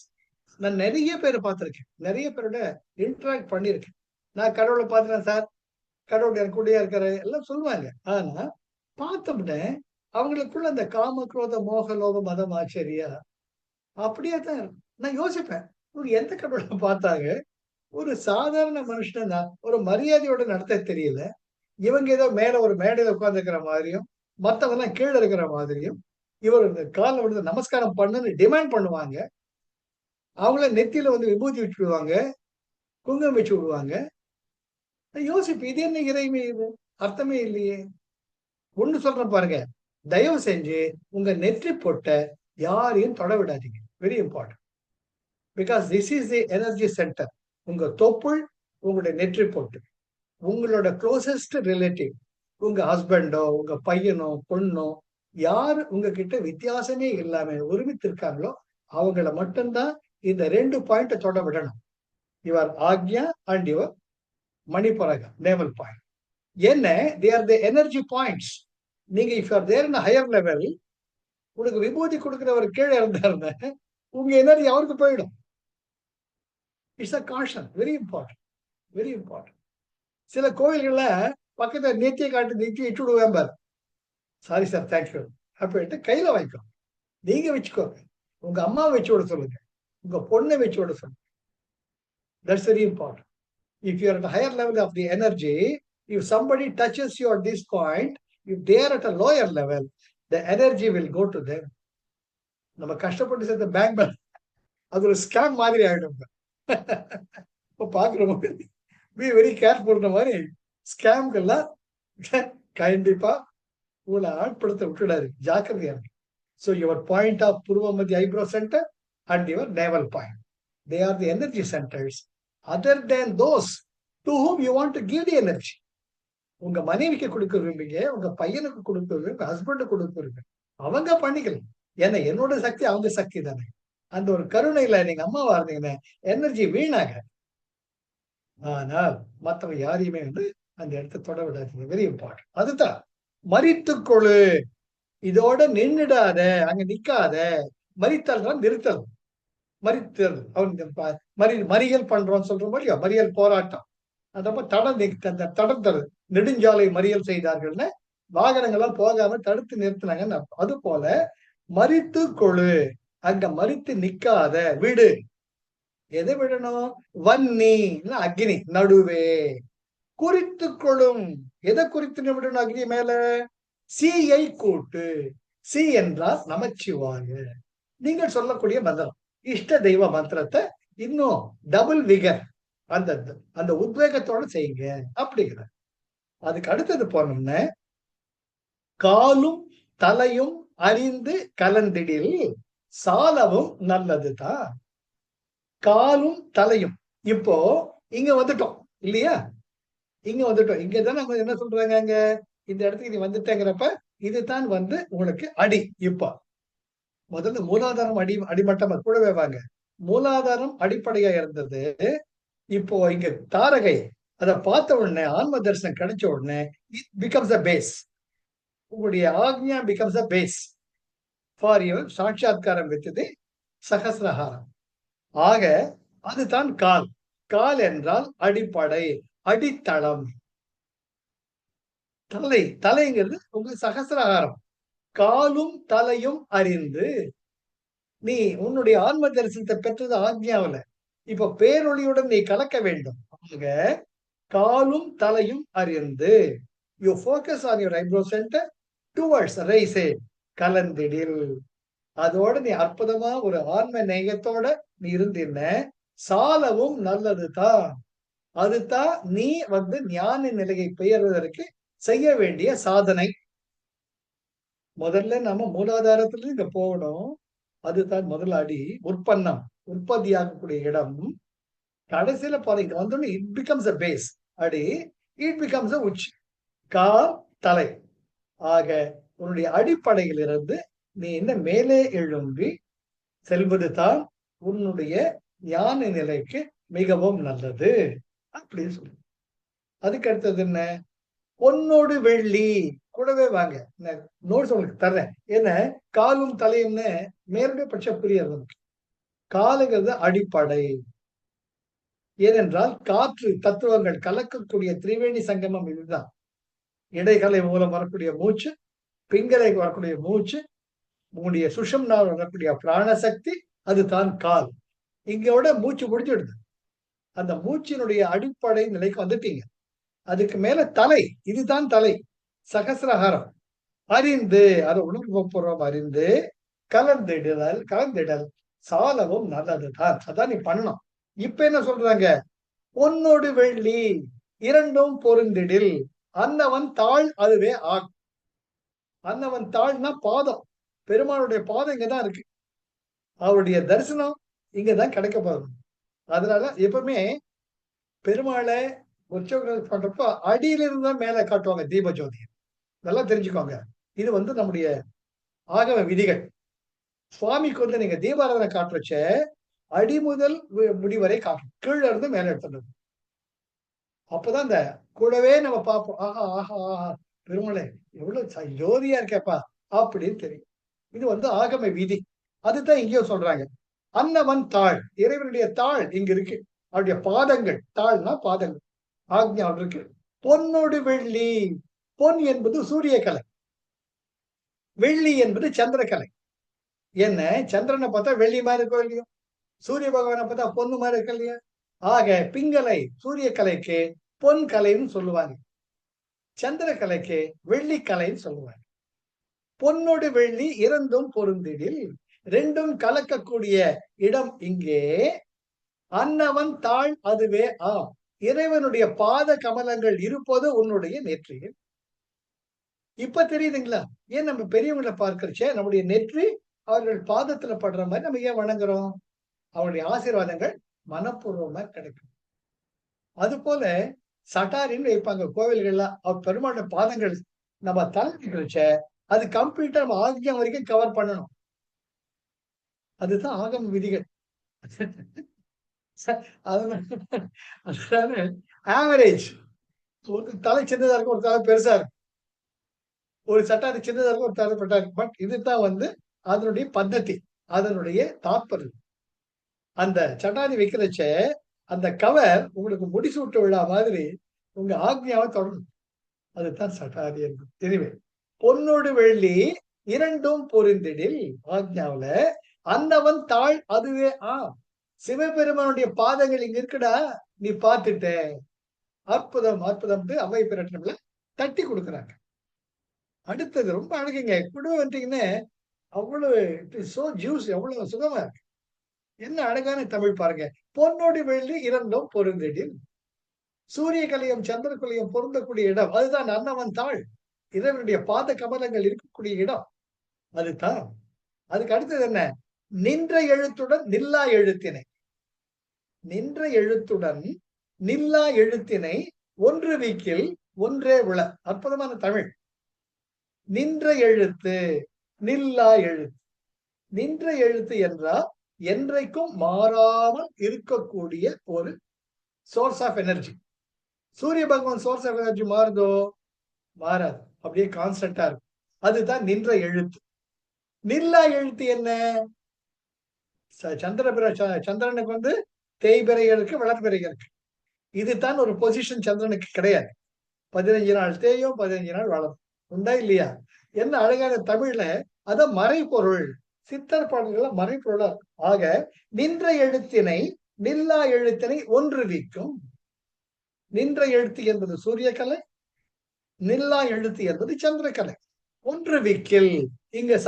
நான் நிறைய பேரை பார்த்திருக்கேன், நிறைய பேரோட இன்டராக்ட் பண்ணியிருக்கேன். நான் கடவுளை பார்த்துட்டேன் சார், கடவுள் என் கூடயே இருக்காரு எல்லாம் சொல்லுவாங்க. ஆனா பார்த்தோம்னே அவங்களுக்குள்ள அந்த காம குரோத மோக லோகம் மதம் ஆச்சரியா அப்படியே தான் இருக்கும். நான் யோசிப்பேன், இவங்க எந்த கடவுளை பார்த்தாங்க? ஒரு சாதாரண மனுஷன் தான், ஒரு மரியாதையோட நடத்த தெரியல. இவங்க ஏதோ மேல ஒரு மேடையில உட்கார்ந்து இருக்கிற மாதிரியும், மத்தவங்க எல்லாம் கீழே இருக்கிற மாதிரியும், இவர் இந்த காலில் விழுந்து நமஸ்காரம் பண்ணுன்னு டிமாண்ட் பண்ணுவாங்க. அவங்கள நெத்தியில வந்து விபூதி வச்சு விடுவாங்க, குங்குமம் வச்சு விடுவாங்க. யோசிப்பு, இது என்ன இறைமை? இது அர்த்தமே இல்லையே. ஒண்ணு சொல்றேன் பாருங்க, தயவு செஞ்சு உங்க நெற்றி பொட்ட யாரையும் தொட விடாதீங்க. Very important. Because this is the energy centre. உங்க தொப்புள், உங்களுடைய நெற்றி பொட்டு, உங்களோட க்ளோசஸ்ட் ரிலேட்டிவ், உங்க ஹஸ்பண்டோ உங்க பையனோ பொண்ணோ யாரு உங்ககிட்ட வித்தியாசமே இல்லாம ஒருமித்திருக்காங்களோ அவங்கள மட்டும்தான் இந்த 2 பாயிண்ட தொட விடணும். Your agya and your manipuraka navel point. என்ன, they are the energy points. நீங்க if you are there in a higher level, உனக்கு விபூதி கொடுக்கிறவர் கீழே இருந்தாருன்னா உங்க எனர்ஜி அவருக்கு போயிடும். It's a caution. Very important, very important. சில கோயில்கள்ல பக்கத்துல நெத்தியை காட்டு, நெத்தியை இட்டு விடுவேன் பாரு, சாரி சார் தேங்க்யூ அப்படின்ட்டு கையில வாங்கிக்கோ. நீங்க வச்சுக்கோங்க, உங்க அம்மாவை வச்சு விட சொல்லுங்க, உங்க பொண்ணை வச்சு விட சொல்லுங்க. That's very important. If you are at a higher level of the energy, if somebody touches you at this point, if they are at a lower level, the energy will go to them. நம்ம கஷ்டப்பட்டு சேர்த்த bank balance அது ஒரு scam மாதிரி ஆயிடும். இப்போ பாக்குறவங்க be very கேர்ஃபுல்ன்ற மாதிரி ஸ்கேம்கெல்லாம் கண்டிப்பா உங்களை ஆட்படுத்த விட்டுடாது, ஜாக்கிரதையா இருக்கு. ஸோ யுவர் பாயிண்ட் ஆஃப் புருவ மத்திய eyebrow centre and your naval point, they are the energy centers other than those to whom you want to give the energy. உங்க மனைவிக்கு கொடுக்க விரும்புங்க, உங்க பையனுக்கு கொடுக்க விரும்புங்க, உங்க ஹஸ்பண்ட் கொடுக்க விரும்புங்க, அவங்க பண்ணிக்கலாம். ஏன்னா என்னோட சக்தி அவங்க சக்தி தானே. அந்த ஒரு கருணையில நீங்க அம்மாவா இருந்தீங்கன்னா எனர்ஜி வீணாக. ஆனால் மற்றவங்க யாரையுமே வந்து அந்த இடத்த தொட விடாதீங்க. Very important. அதுதான் மரித்துக்கொழு. இதோட நின்றுடாத, அங்க நிக்காத. மரித்தல் தான் நிறுத்தல். மரித்தல் அவங்க மறியல் பண்றோம்னு சொல்றோம் இல்லையா, மறியல் போராட்டம். அந்த தடம் தருது. நெடுஞ்சாலை மறியல் செய்தார்கள்னு வாகனங்கள்லாம் போகாம தடுத்து நிறுத்தினாங்கன்னு. அது போல மரித்து கொழு, அங்க மரித்து நிக்காத, விடு. எதை விடணும்? வன்னி அக்னி நடுவே. குறித்து கொள்ளும், எதை குறித்து விடணும்? அக்னி மேல சீயை கூட்டு. சி என்றால் நமச்சிவாய. நீங்கள் சொல்லக்கூடிய மந்திரம், இஷ்ட தெய்வ மந்திரத்தை இன்னும் டபுள் விகர், அந்த அந்த உத்வேகத்தோட செய்யுங்க அப்படிங்கிற. அதுக்கு அடுத்தது போனோம்னா, காலும் தலையும் அறிந்து கலந்திடில் சாலவும் நல்லதுதான். காலும் தலையும். இப்போ இங்க வந்துட்டோம் இல்லையா, இங்க வந்துட்டோம். இங்கதான் நம்ம என்ன சொல்றாங்க, அங்க இந்த இடத்துக்கு நீ வந்துட்டேங்கிறப்ப இதுதான் வந்து உங்களுக்கு அடி. இப்ப முதல்ல மூலாதாரம் அடிமட்டம் கூடவே வாங்க. மூலாதாரம் அடிப்படையா இருந்தது. இப்போ இங்க தாரகை அதை பார்த்த உடனே, ஆன்ம தரிசனம் கிடைச்ச உடனே it becomes a base. உங்களுடைய Ajna becomes a base for your சாட்சாத்காரம் வித்தது சகசிரஹாரம். ஆக அதுதான் கால். கால் என்றால் அடிப்படை, அடித்தளம். தலை, தலைங்கிறது உங்க சகசிரஹாரம். காலும் தலையும் அறிந்து நீ உன்னுடைய ஆன்ம தரிசனத்தை பெற்றது ஆக்ஞாவில. இப்ப பேரொளியுடன் நீ கலக்க வேண்டும். ஆக காலும் தலையும் அறிந்து you focus on your eyebrow centre towards ரைசே கலந்திடில். அதோட நீ அற்புதமா ஒரு ஆன்ம நேயத்தோட நீ இருந்தீன்ன சாலவும் நல்லதுதான். அதுதான் நீ வந்து ஞான நிலையை பெயர்வதற்கு செய்ய வேண்டிய சாதனை. முதல்ல நம்ம மூலாதாரத்துல இங்க போகணும். அதுதான் முதல் அடி, உற்பத்தம், உற்பத்தியாகக்கூடிய இடம். கடைசியில பாருங்க வந்தோடனே இட் பிகம்ஸ் அ பேஸ். அடி, இட் பிகம்ஸ் அ உச்சி, கால், தலை. ஆக உன்னுடைய அடிப்படையிலிருந்து நீ என்ன மேலே எழும்பி செல்வது தான் உன்னுடைய ஞான நிலைக்கு மிகவும் நல்லது அப்படின்னு சொல்லு. அதுக்கு அடுத்தது என்ன? பொன்னோடு வெள்ளி கூடவே வாங்க, நோட்ஸ் உங்களுக்கு தர்றேன். ஏன்னா காலும் தலையும்னு மேலுடைய பட்ச புரியாது நமக்கு. காலுங்கிறது அடிப்படை. ஏனென்றால் காற்று தத்துவங்கள் கலக்கக்கூடிய திரிவேணி சங்கமம் இதுதான். இடைகளை மூலம் வரக்கூடிய மூச்சு, பிங்களை வரக்கூடிய மூச்சு, உங்களுடைய சுஷம்னால் வரக்கூடிய பிராணசக்தி, அதுதான் கால். இங்கோட மூச்சு முடிஞ்சிடுது. அந்த மூச்சினுடைய அடிப்படை நிலைக்கு வந்துட்டீங்க. அதுக்கு மேல தலை, இதுதான் தலை, சகசிரஹாரம். அறிந்து, அதை உணர்வுபூர்வம் அறிந்து கலந்திடல் சாலவும் நல்லதுதான். அதான் நீ பண்ணணும். இப்ப என்ன சொல்றாங்க? பொன்னோடு வெள்ளி இரண்டும் பொருந்திடில் அன்னவன் தாழ் அதுவே அன்னவன் தாழ்னா பாதம். பெருமாளுடைய பாதம் இங்கதான் இருக்கு. அவருடைய தரிசனம் இங்கதான் கிடைக்க போகுது. அதனால எப்பவுமே பெருமாளை உற்சவங்கள் பண்றப்ப அடியிலிருந்து தான் மேல காட்டுவாங்க தீப ஜோதியை. நல்லா தெரிஞ்சுக்கோங்க. இது நம்முடைய ஆகம விதிகள். சுவாமிக்கு நீங்க தீபாராதனை காட்டுறச்ச அடி முதல் முடிவரை காட்டும், கீழே இருந்து மேல எடுத்துடுறது. அப்பதான் இந்த கூடவே நம்ம பார்ப்போம். ஆஹா ஆஹா ஆஹா, பெருமாளே எவ்வளவு ஜோதியா இருக்கேப்பா அப்படின்னு தெரியும். இது ஆகம விதி. அதுதான் இங்கேயும் சொல்றாங்க. அன்னவன் தாழ், இறைவனுடைய தாழ் இங்க இருக்கு. அவருடைய பாதங்கள், தாழ்னா பாதங்கள், ஆக்ஞா இருக்கு. பொன்னோடு வெள்ளி, பொன் என்பது சூரியக்கலை, வெள்ளி என்பது சந்திரக்கலை. என்ன சந்திரனை பார்த்தா வெள்ளி மாதிரி இருக்கோ இல்லையோ, சூரிய பகவானை பார்த்தா பொண்ணு மாதிரி இருக்க இல்லையா. ஆக பிங்களை சூரிய கலைக்கு பொன் கலைன்னு சொல்லுவாங்க, சந்திரக்கலைக்கு வெள்ளி கலைன்னு சொல்லுவாங்க. பொன்னோடு வெள்ளி இரண்டும் பொருந்திடில், ரெண்டும் கலக்கக்கூடிய இடம் இங்கே. அன்னவன் தாழ் அதுவே இறைவனுடைய பாத கமலங்கள் இருப்பது உன்னுடைய நெற்றியில். இப்ப தெரியுதுங்களா? ஏன் நம்ம பெரியவங்களை பார்க்கிறச்சே நம்முடைய நெற்றி அவர்கள் பாதத்துல படுற மாதிரி நம்ம ஏன் வணங்குறோம்? அவருடைய ஆசீர்வாதங்கள் மனப்பூர்வமா கிடைக்கும். அது போல சட்டாரின்னு வைப்பாங்க கோவில்கள்ல, அவர் பெருமாளுடைய பாதங்கள் நம்ம தலைச்ச அது கம்ப்ளீட்டா நம்ம ஆகியம் வரைக்கும் கவர் பண்ணணும். அதுதான் ஆகம விதிகள். அதனால ஆவரேஜ் ஒரு தலை சின்னதா இருக்கும், ஒரு தலை பெருசா இருக்கும், ஒரு சட்டாரி சின்னதா இருக்கும், ஒரு தலை பெட்டா இருக்கும். பட் இதுதான் அதனுடைய பద్ధதி, அதனுடைய தாற்பயம். அந்த சட்டாரி வைக்கிறச்ச அந்த கவர் உங்களுக்கு முடிசூட்டு விழா மாதிரி உங்க ஆக்ஞாவை தொடரும். அதுதான் சட்டாரி என்பது. எனவே பொன்னோடு வெள்ளி இரண்டும் பொருந்திடில் ஆக்ஞாவில அன்னவன் தாழ் அதுவே சிவபெருமானுடைய பாதங்கள் இங்க இருக்குடா, நீ பார்த்துட்ட, அற்புதம் அற்புதம் அவை பிரட்டம்ல தட்டி கொடுக்குறாங்க. அடுத்தது ரொம்ப அழகுங்க. குடும்பம் வந்துட்டீங்கன்னு அவ்வளவு சோ ஜூஸ், எவ்வளவு சுகமா இருக்கு. என்ன அழகான தமிழ் பாருங்க. பொன்னோடு வெள்ளி இரண்டும் பொருந்திடில், சூரிய கலையும் சந்திர கலையும் பொருந்தக்கூடிய இடம், அதுதான் அன்னவன் தாழ், இறைவனுடைய பாத கமலங்கள் இருக்கக்கூடிய இடம். அதுதான். அதுக்கு அடுத்தது என்ன? நின்ற எழுத்துடன் நில்லா எழுத்தினை, நின்ற எழுத்துடன் நில்லா எழுத்தினை ஒன்று வீக்கில் ஒன்றே விழ. அற்புதமான தமிழ். நின்ற எழுத்து, நில்லா எழுத்து. நின்ற எழுத்து என்றால் என்றைக்கும் மாறாமல் இருக்கக்கூடிய ஒரு சோர்ஸ் ஆஃப் எனர்ஜி. சூரிய பகவான் சோர்ஸ் ஆஃப் எனர்ஜி மாறுதோ? மாறாது, அப்படியே கான்ஸ்டன்டா இருக்கும். அதுதான் நின்ற எழுத்து. நில்லா எழுத்து என்ன? சந்திரனுக்கு தேய்பிறை இருக்கு, வளர்பிறை இருக்கு. இதுதான் ஒரு பொசிஷன். சந்திரனுக்கு கிடையாது. 15 நாள் தேயும், 15 நாள் வளரும். உண்டா இல்லையா? என்ன அழகான தமிழ்ல அத மறைபொருள். சித்தர் பாடல்கள மறைபொருளா. ஆக நின்ற எழுத்தினை நில்லா எழுத்தினை ஒன்று வீக்கும். நின்ற எழுத்து என்பது சூரிய கலை, நில்லா எழுத்து என்பது சந்திரக்கலை. ஒன்று வீக்கில் இங்க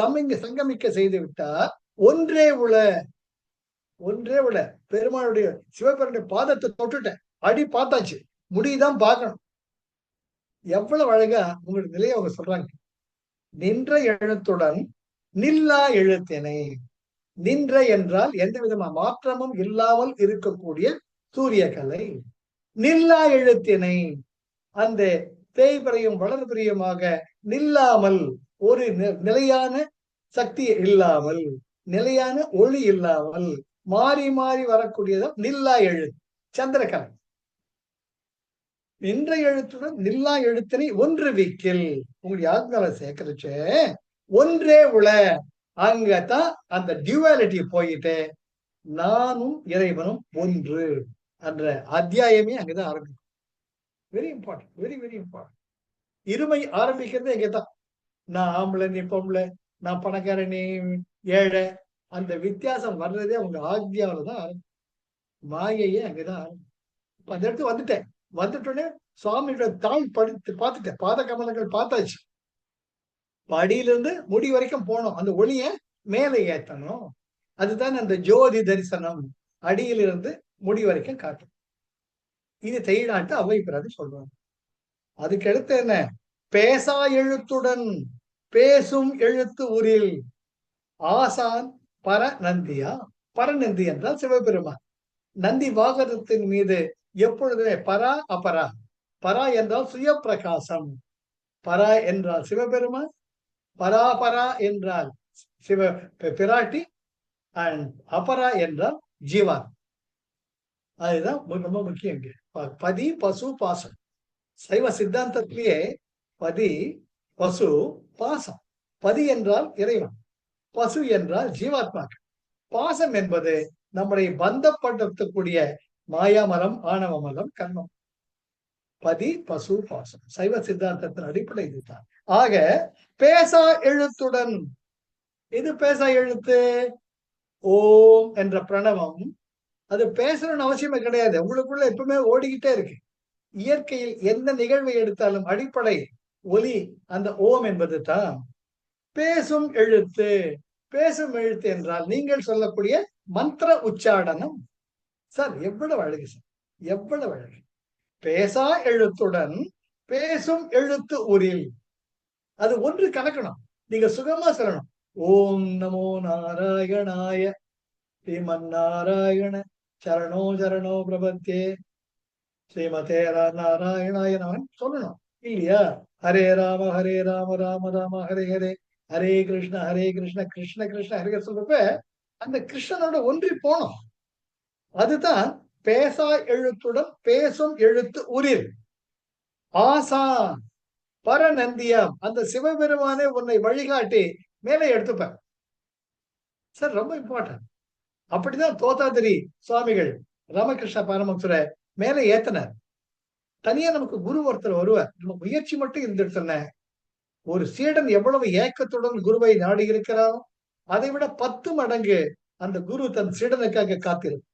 சங்கமிக்க செய்து விட்டார். ஒன்றே உள, ஒன்றே உள. பெருமாளுடைய சிவபெருமானுடைய பாதத்தை தொட்டுட்டேன், அடி பார்த்தாச்சு, முடிதான் பார்க்கணும். எவ்வளவு அழகா உங்களுடைய நிலையை அவங்க சொல்றாங்க. நின்ற எழுத்துடன் நில்லா எழுத்தினை. நின்ற என்றால் எந்த விதமான மாற்றமும் இல்லாமல் இருக்கக்கூடிய சூரிய கலை. நில்லா எழுத்தினை அந்த தேய்பிறையும் வளர்பிறையுமாக நில்லாமல், ஒரு நிலையான சக்தி இல்லாமல், நிலையான ஒளி இல்லாமல் மாறி மாறி வரக்கூடியதும் நில்லா எழுத்து, சந்திரகலை. நின்ற எழுத்துடன் நில்லா எழுத்தினை ஒன்று வீக்கில் உங்களுடைய ஆத்மாவை சேர்க்கறச்சு ஒன்றே உள. அங்கதான் அந்த டியூவாலிட்டி போயிட்டு நானும் இறைவனும் ஒன்று என்ற அத்தியாயமே அங்கதான் ஆரம்பிக்கும். Very important, very very important. இருமை ஆரம்பிக்கிறது எங்கதான். நான் ஆம்பளை நீ பொம்பளை, நான் பணக்காரன் நீ ஏழை, அந்த வித்தியாசம் வர்றதே உங்க ஆக்தியாவில தான் ஆரம்பிக்கும். மாயையே அங்கதான் ஆரம்பிக்கும். அந்த இடத்துக்கு வந்துட்டேன். வந்துட்டோடனே சுவாமியோட தாழ் படுத்து பார்த்துட்டேன். பாத கமலங்கள் பார்த்தாச்சு. படியிலிருந்து முடி வரைக்கும் போனோம். அந்த ஒளிய மேலே ஏத்தணும். அதுதான் அந்த ஜோதி தரிசனம். அடியிலிருந்து முடி வரைக்கும் காட்டும். இது தெய்நாட்டு அவை பிறகு சொல்றாங்க. அதுக்கு அடுத்து என்ன? பேசா எழுத்துடன் பேசும் எழுத்து உரில் ஆசான் பர நந்தியா. பரநந்தி என்றால் சிவபெருமான். நந்தி வாகனத்தின் மீது எப்பொழுதுமே பரா அபரா. பரா என்றால் சுய பிரகாசம். பரா என்றால் சிவபெருமான், பராபரா என்றால் சிவ பிராட்டி, அண்ட் அபரா என்றால் ஜீவான். அதுதான் ரொம்ப முக்கியம். இங்க பதி பசு பாசம். சைவ சித்தாந்தத்திலேயே பதி பசு பாசம். பதி என்றால் இறைவன், பசு என்றால் ஜீவாத்மாக்கள், பாசம் என்பது நம்மளை பந்தப்படுத்தக்கூடிய மாயாமலம், ஆணவமலம், கர்மம். பதி பசு பாசம் சைவ சித்தாந்தத்தின் அடிப்படை இதுதான். ஆக பேசா எழுத்துடன், இது பேசா எழுத்து ஓம் என்ற பிரணவம். அது பேசணும்னு அவசியமே கிடையாது. உங்களுக்குள்ள எப்பவுமே ஓடிக்கிட்டே இருக்கு. இயற்கையில் எந்த நிகழ்வை எடுத்தாலும் அடிப்படை ஒலி அந்த ஓம் என்பது தான். பேசும் எழுத்து, பேசும் எழுத்து என்றால் நீங்கள் சொல்லக்கூடிய மந்திர உச்சாடனம். சார் எவ்வளவு அழகு சார், எவ்வளவு அழகு. பேசா எழுத்துடன் பேசும் எழுத்து உரில். அது ஒன்று கலக்கணும். நீங்க சுகமா சொல்லணும். ஓம் நமோ நாராயணாய ஸ்ரீமன் நாராயண சரணோ சரணோ பிரபத்தே ஸ்ரீமதே நாராயணாய நமன் சொல்லணும் இல்லையா? ஹரே ராம ராம ராம ஹரே ஹரே, ஹரே கிருஷ்ண கிருஷ்ண கிருஷ்ண ஹரே சொல்றப்ப அந்த கிருஷ்ணனோட ஒன்றி போனோம். அதுதான் பேசா எழுத்துடன் பேசும் எழுத்து உரில் ஆசான் பரநந்தியம். அந்த சிவபெருமானே உன்னை வழிகாட்டி மேலே எடுத்துப்ப. சார் ரொம்ப இம்பார்ட்டன்ட். அப்படிதான் தோதாதிரி சுவாமிகள் ராமகிருஷ்ண பரமஹம்சரை மேலே ஏத்தனர். தனியா நமக்கு குரு ஒருத்தர் வருவார். நம்ம முயற்சி மட்டும் இருந்துட்டு ஒரு சீடன் எவ்வளவு ஏக்கத்துடன் குருவை நாடி இருக்கிறாரோ அதை விட 10 மடங்கு அந்த குரு தன் சீடனுக்காக காத்திருக்கும்.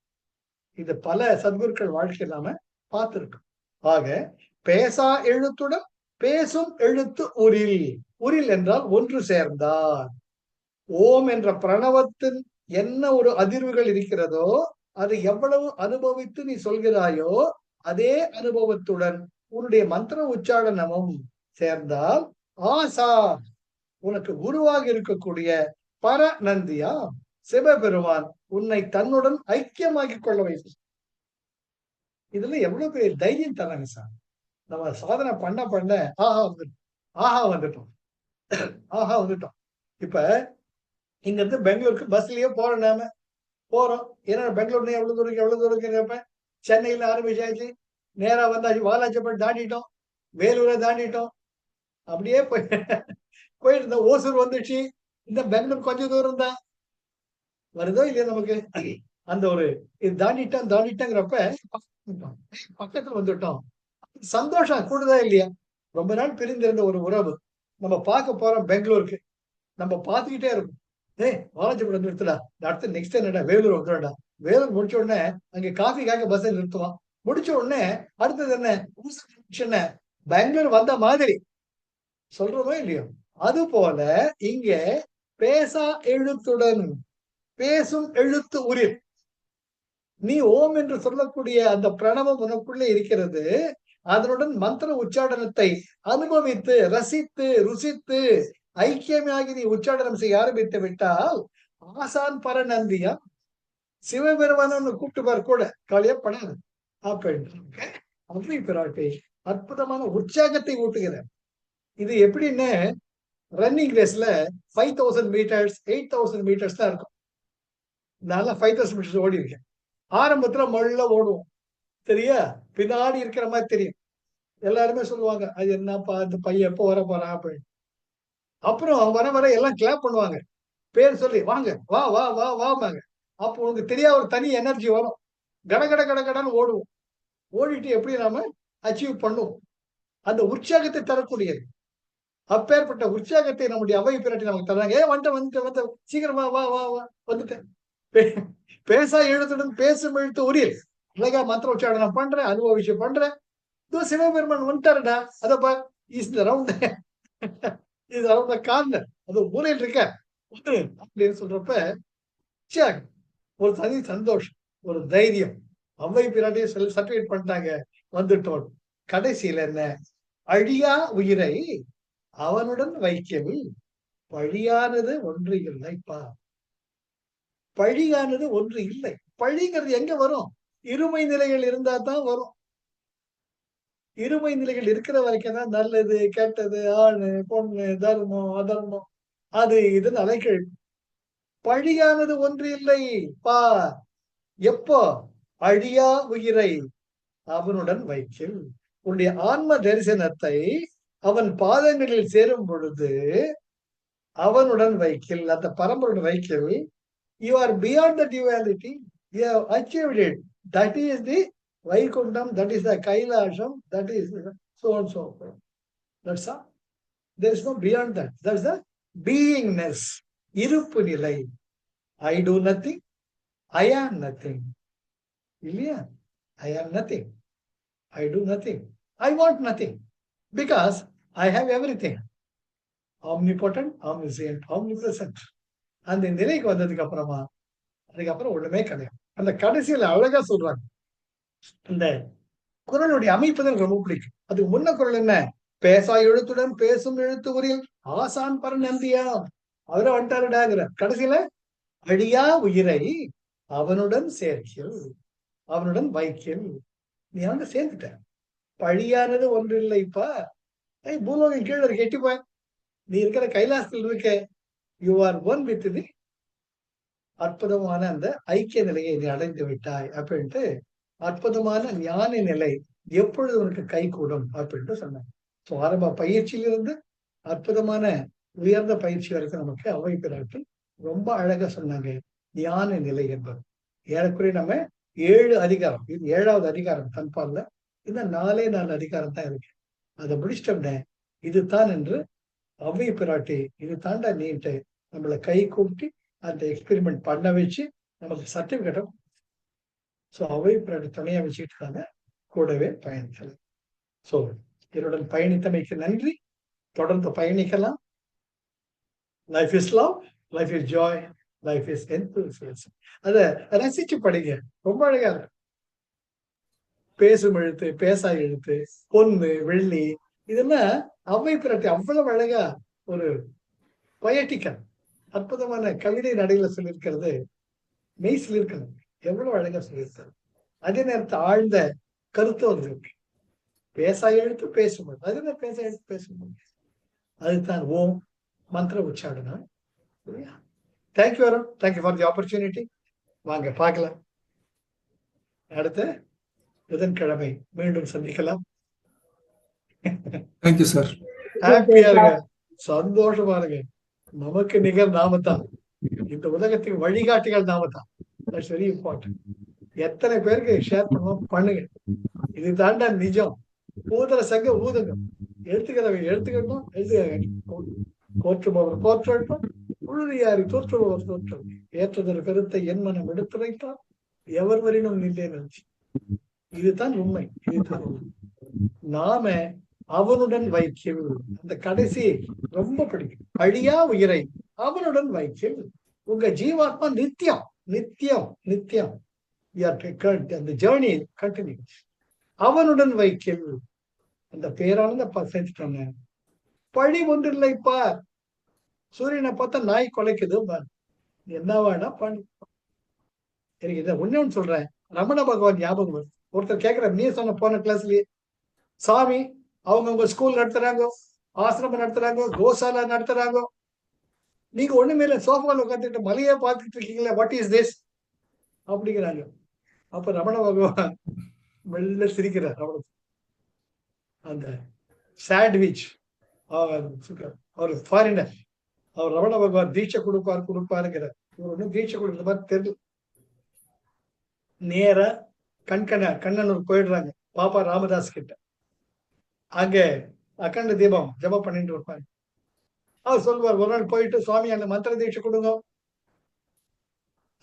இது பல சத்குருக்கள் வாழ்க்கை நாம பார்த்திருக்கோம். ஆக பேசா எழுத்துடன் பேசும் எழுத்து உரில். உரில் என்றால் ஒன்று சேர்ந்தார். ஓம் என்ற பிரணவத்தின் என்ன ஒரு அதிர்வுகள் இருக்கிறதோ அதை எவ்வளவு அனுபவித்து நீ சொல்கிறாயோ அதே அனுபவத்துடன் உன்னுடைய மந்திர உச்சாடனமும் சேர்ந்தால் ஆசா உனக்கு குருவாக இருக்கக்கூடிய பரநந்தியா சிவபெருமான் உன்னை தன்னுடன் ஐக்கியமாக்கி கொள்ள வைத்து. இதுல எவ்வளவு பெரிய தைரியம் தராங்க சார். நம்ம சாதனை பண்ண ஆஹா வந்துட்டோம். இப்ப இங்க இருந்து பெங்களூருக்கு பஸ்லயே போறோம். நாம போறோம். ஏன்னா பெங்களூர்ல எவ்வளவு தூரம் சென்னையில ஆரம்பிச்சாச்சு. நேரா வந்தாச்சு. வாலாஜப்பட்டு தாண்டிட்டோம், வேலூரை தாண்டிட்டோம். அப்படியே போயிட்டு இருந்த ஓசூர் வந்துச்சு. இந்த பெங்களூர் கொஞ்சம் தூரம் தான் வருதோ இல்லையா நமக்கு. அந்த ஒரு இது தாண்டிட்டோங்கிறப்ப பக்கத்துல வந்துட்டோம். சந்தோஷம் கூடுதா இல்லையா? ரொம்ப நாள் பிரிந்திருந்த ஒரு உறவு நம்ம பார்க்க போறோம் பெங்களூருக்கு. நம்ம பார்த்துக்கிட்டே இருக்கும். வாலாஜப்பட்டு வந்து நிறுத்தடா, அடுத்து நெக்ஸ்ட் என்னடா வேலூர் வந்துடா. வேலூர் முடிச்ச உடனே அங்க காஃபிக்காக பஸ் நிறுத்துவான். முடிச்ச உடனே அடுத்தது என்ன, பெங்களூர் வந்த மாதிரி சொல்றதோ இல்லையோ. அது போல இங்க பேசா எழுத்துடன் பேசும் எழுத்து உரில். நீ ஓம் என்று சொல்லக்கூடிய அந்த பிரணவம் உனக்குள்ளே இருக்கிறது. அதனுடன் மந்திர உச்சாடனத்தை அனுபவித்து ரசித்து ருசித்து ஐக்கியமாகி நீ உச்சாடனம் செய்ய ஆரம்பித்து விட்டால் ஆசான் பரநந்தியா சிவபெருமான் கூப்பிட்டு பார் கூட கவலையப்படாது. அப்படி பிராட்டி அற்புதமான உற்சாகத்தை ஊட்டுகிறார். இது எப்படின்னு ரன்னிங் ரேஸ்ல 5000 மீட்டர்ஸ் 8000 மீட்டர்ஸ் தான் இருக்கும். நல்லா 5000 மீட்டர்ஸ் ஓடி இருக்கேன். ஆரம்பத்துல மொள்ள ஓடுவோம், சரியா? பின்னாடி இருக்கிற மாதிரி தெரியும். எல்லாருமே சொல்லுவாங்க, அது என்னப்பா இந்த பையன் எப்போ வர போறான் அப்படின்னு. அப்புறம் வர வர எல்லாம் கிளாப் பண்ணுவாங்க. பேர் சொல்லி வாங்க, வா வா வா வாம்பாங்க. அப்போ உனக்கு தெரியாத ஒரு தனி எனர்ஜி வரும். கட கட கட கடன்னு ஓடுவோம். ஓடிட்டு எப்படி நாம அச்சீவ் பண்ணுவோம். அந்த உற்சாகத்தை தரக்கூடியது. அப்பேற்பட்ட உற்சாகத்தை நம்முடைய அவை பிராட்டி நமக்கு தர்றாங்க. வந்துட்டேன் வந்துட்டேன் வந்துட்டேன். சீக்கிரம் வா வா வா வா வந்துட்டேன். பே- பேசா எழுத்துடன் பேசும் எழுத்து உரியல். அழகா மந்திர உச்சாரணம் பண்றேன், அனுபவிச்சு பண்றேன். இதோ சிவபெருமான் வந்துட்டாருடா. அத பார், இஸ் த ரவுண்ட் இது ரவுண்ட் த கார்னர். அது மூலையில் இருக்க அப்படின்னு சொல்றப்ப ச்சே, ஒரு தனி சந்தோஷம், ஒரு தைரியம். அவ்வை பிராட்டியை சர்டிபிகேட் பண்ணிட்டாங்க, வந்துட்டோம். கடைசியில என்ன? அழியா உயிரை அவனுடன் வைக்கவி பழியானது ஒன்று இல்லைப்பா. பழியானது ஒன்று இல்லை. பழிங்கிறது எங்க வரும்? இருமை நிலைகள் இருந்தா தான் வரும். இருமை நிலைகள் இருக்கிற வரைக்கும் தான் நல்லது கெட்டது, ஆணு பொண்ணு, தர்மம் அதர்மம், அது இதுன்னு அலைகள். பழியானது ஒன்று இல்லை பா. எப்போ? அழியா உயிரை அவனுடன் வைக்கில். உன்னுடைய ஆன்ம தரிசனத்தை அவன் பாதங்களில் சேரும் பொழுது அவனுடன் வைக்கில், அந்த பரம்பருடன் வைக்கில். You are beyond the duality. You have achieved it. That is the Vaikundam, that is the Kailasham, that is so and so. That's all. There is no beyond that. That's the beingness. இருப்பு நிலை. I do nothing. I am nothing. இல்லையா? I am nothing. I do nothing. I want nothing. Because I have everything. Omnipotent, omniscient, omnipresent. அந்த நிலைக்கு வந்ததுக்கு அப்புறமா அதுக்கப்புறம் ஒண்ணுமே கிடையாது. அந்த கடைசியில அழகா சொல்றாங்க. இந்த குரலுடைய அமைப்பு தான் எனக்கு ரொம்ப பிடிக்கும். அதுக்கு முன்ன குரல் என்ன? பேசா எழுத்துடன் பேசும் எழுத்து உரில் ஆசான் பர நம்பியா. அவரை வந்துட்டாருடாங்கிற. கடைசியில அழியா உயிரை அவனுடன் சேர்க்கில், அவனுடன் வைக்கில். நீ அவன சேர்ந்துட்ட. பழியானது ஒன்று இல்லைப்பா. பூலோகம் கீழே இருக்க எட்டிப்பா. நீ இருக்கிற கைலாசத்தில் இருக்க. You are one with the அற்புதமான அந்த ஐக்கிய நிலையை நீ அடைந்து விட்டாய் அப்படின்ட்டு அற்புதமான ஞான நிலை எப்பொழுது உனக்கு கை கூடும் அப்படின்ட்டு சொன்னாங்க. ஸோ ஆரம்ப பயிற்சியிலிருந்து அற்புதமான உயர்ந்த பயிற்சி வரைக்கும் நமக்கு அவை பிராட்டி ரொம்ப அழகா சொன்னாங்க. ஞான நிலை என்பது ஏறக்குறைய நம்ம 7 அதிகாரம், இது 7வது அதிகாரம் தன்பால்ல. இந்த 4 அதிகாரம் தான் இருக்கு. அதை முடிச்சிட்டோம்னே இதுதான் என்று அவை பிராட்டி இது தாண்டா நீட்டு நம்மளை கை கூட்டி அந்த எக்ஸ்பெரிமெண்ட் பண்ண வச்சு நமக்கு சர்டிபிகேட்டும் ஸோ அவை பிராட்டி துணையா வச்சுக்கிட்டு இருக்காங்க. கூடவே பயணிக்கலாம். ஸோ என்னுடன் பயணித்தமைக்கு நன்றி. தொடர்ந்து பயணிக்கலாம். Life is love, life is Joy, life is enthusiasm. அதை ரசிச்சு படிங்க. ரொம்ப அழகா இருக்கு. பேசும் எழுத்து, பேசா எழுத்து, பொண்ணு வெள்ளி, இதெல்லாம் அவை பிராட்டி அவ்வளவு அழகா ஒரு பொயட்டிக்கல் அற்புதமான கவிதை நடையில சொல்லியிருக்கிறது மெய் சொல்லியிருக்கணும். எவ்வளவு அழகா சொல்லியிருக்காரு. அதே நேரத்தை ஆழ்ந்த கருத்தோடு இருக்கு. பேசா எழுத்து பேசும்போது அதுதான் பேசா எழுத்து பேசும்போது அதுதான் ஓம் மந்திர உச்சாரணம். Thank you Arun. Thank you for the opportunity. வாங்க பார்க்கலாம். அடுத்த புதன்கிழமை மீண்டும் சந்திக்கலாம். Thank you sir. ஹாப்பியா இருங்க, சந்தோஷமா இருங்க. நமக்கு நிகர் நாம தான். இந்த உலகத்துக்கு வழிகாட்டிகள் நாம தான். That's very important. எத்தனை பேருக்கு ஷேர் பண்ணுவோம் பண்ணுங்க. இது தாண்டா நிஜம். ஊதுற சங்க ஊதுங்க. எடுத்துக்கிறவங்க எடுத்துக்கட்டும், எடுத்துக்க போற்றுபவர் போற்றட்டும், உழுதியாரி தோற்றுபவர் தோற்றம். ஏற்றதொரு கருத்தை என் மனம் எடுத்துரைத்தால் எவர் வரினும் நின்றே நினைச்சு. இதுதான் உண்மை. இதுதான் உண்மை. நாம அவனுடன் வைக்கில். அந்த கடைசி ரொம்ப பிடிக்கும். அழியா உயிரை அவனுடன் வைக்கில். உங்க ஜீவாத்மா நித்தியம் நித்தியம் நித்தியம். அந்த ஜேர்னி கண்டினியூஸ். அவனுடன் வைக்கில். அந்த பேரானந்த சேர்த்துட்டாங்க. பழி ஒன்று இல்லைப்பா. சூரியனை பார்த்தா நாய் குலைக்குது. என்ன வேணா பண்ணி. எனக்கு இதை ஒண்ணு சொல்றேன். ரமண பகவான் ஞாபகம். ஒருத்தர் கேட்கிற, நீ சொன்ன போன கிளாஸ்லயே சாமி அவங்க உங்க ஸ்கூல் நடத்துறாங்க, ஆசிரமம் நடத்துறாங்க, கோசாலா நடத்துறாங்க, நீங்க ஒண்ணுமே இல்லை சோஃபால உட்காந்துட்டு மலையே பார்த்துட்டு இருக்கீங்களா, வாட் இஸ் திஸ் அப்படிங்கிறாங்க. அப்ப ரமண பகவான் மெல்ல சிரிக்கிறார். ரமண அந்த சாண்ட்விச் அவர் ஃபாரினர், அவர் ரமண பகவான் தீட்சை கொடுப்பாருங்கிற ஒன்னும் தீட்சை கொடுக்குற மாதிரி தெரியல. நேரா கண்ணனூர் போயிடுறாங்க பாப்பா ராமதாஸ் கிட்ட. அங்க அக்கண்ட தீபம் ஜபம் பண்ணிட்டு இருப்பாங்க. அவர் சொல்லுவார், ஒரு நாள் போயிட்டு சுவாமி அந்த மந்திர தீட்சை கொடுங்க,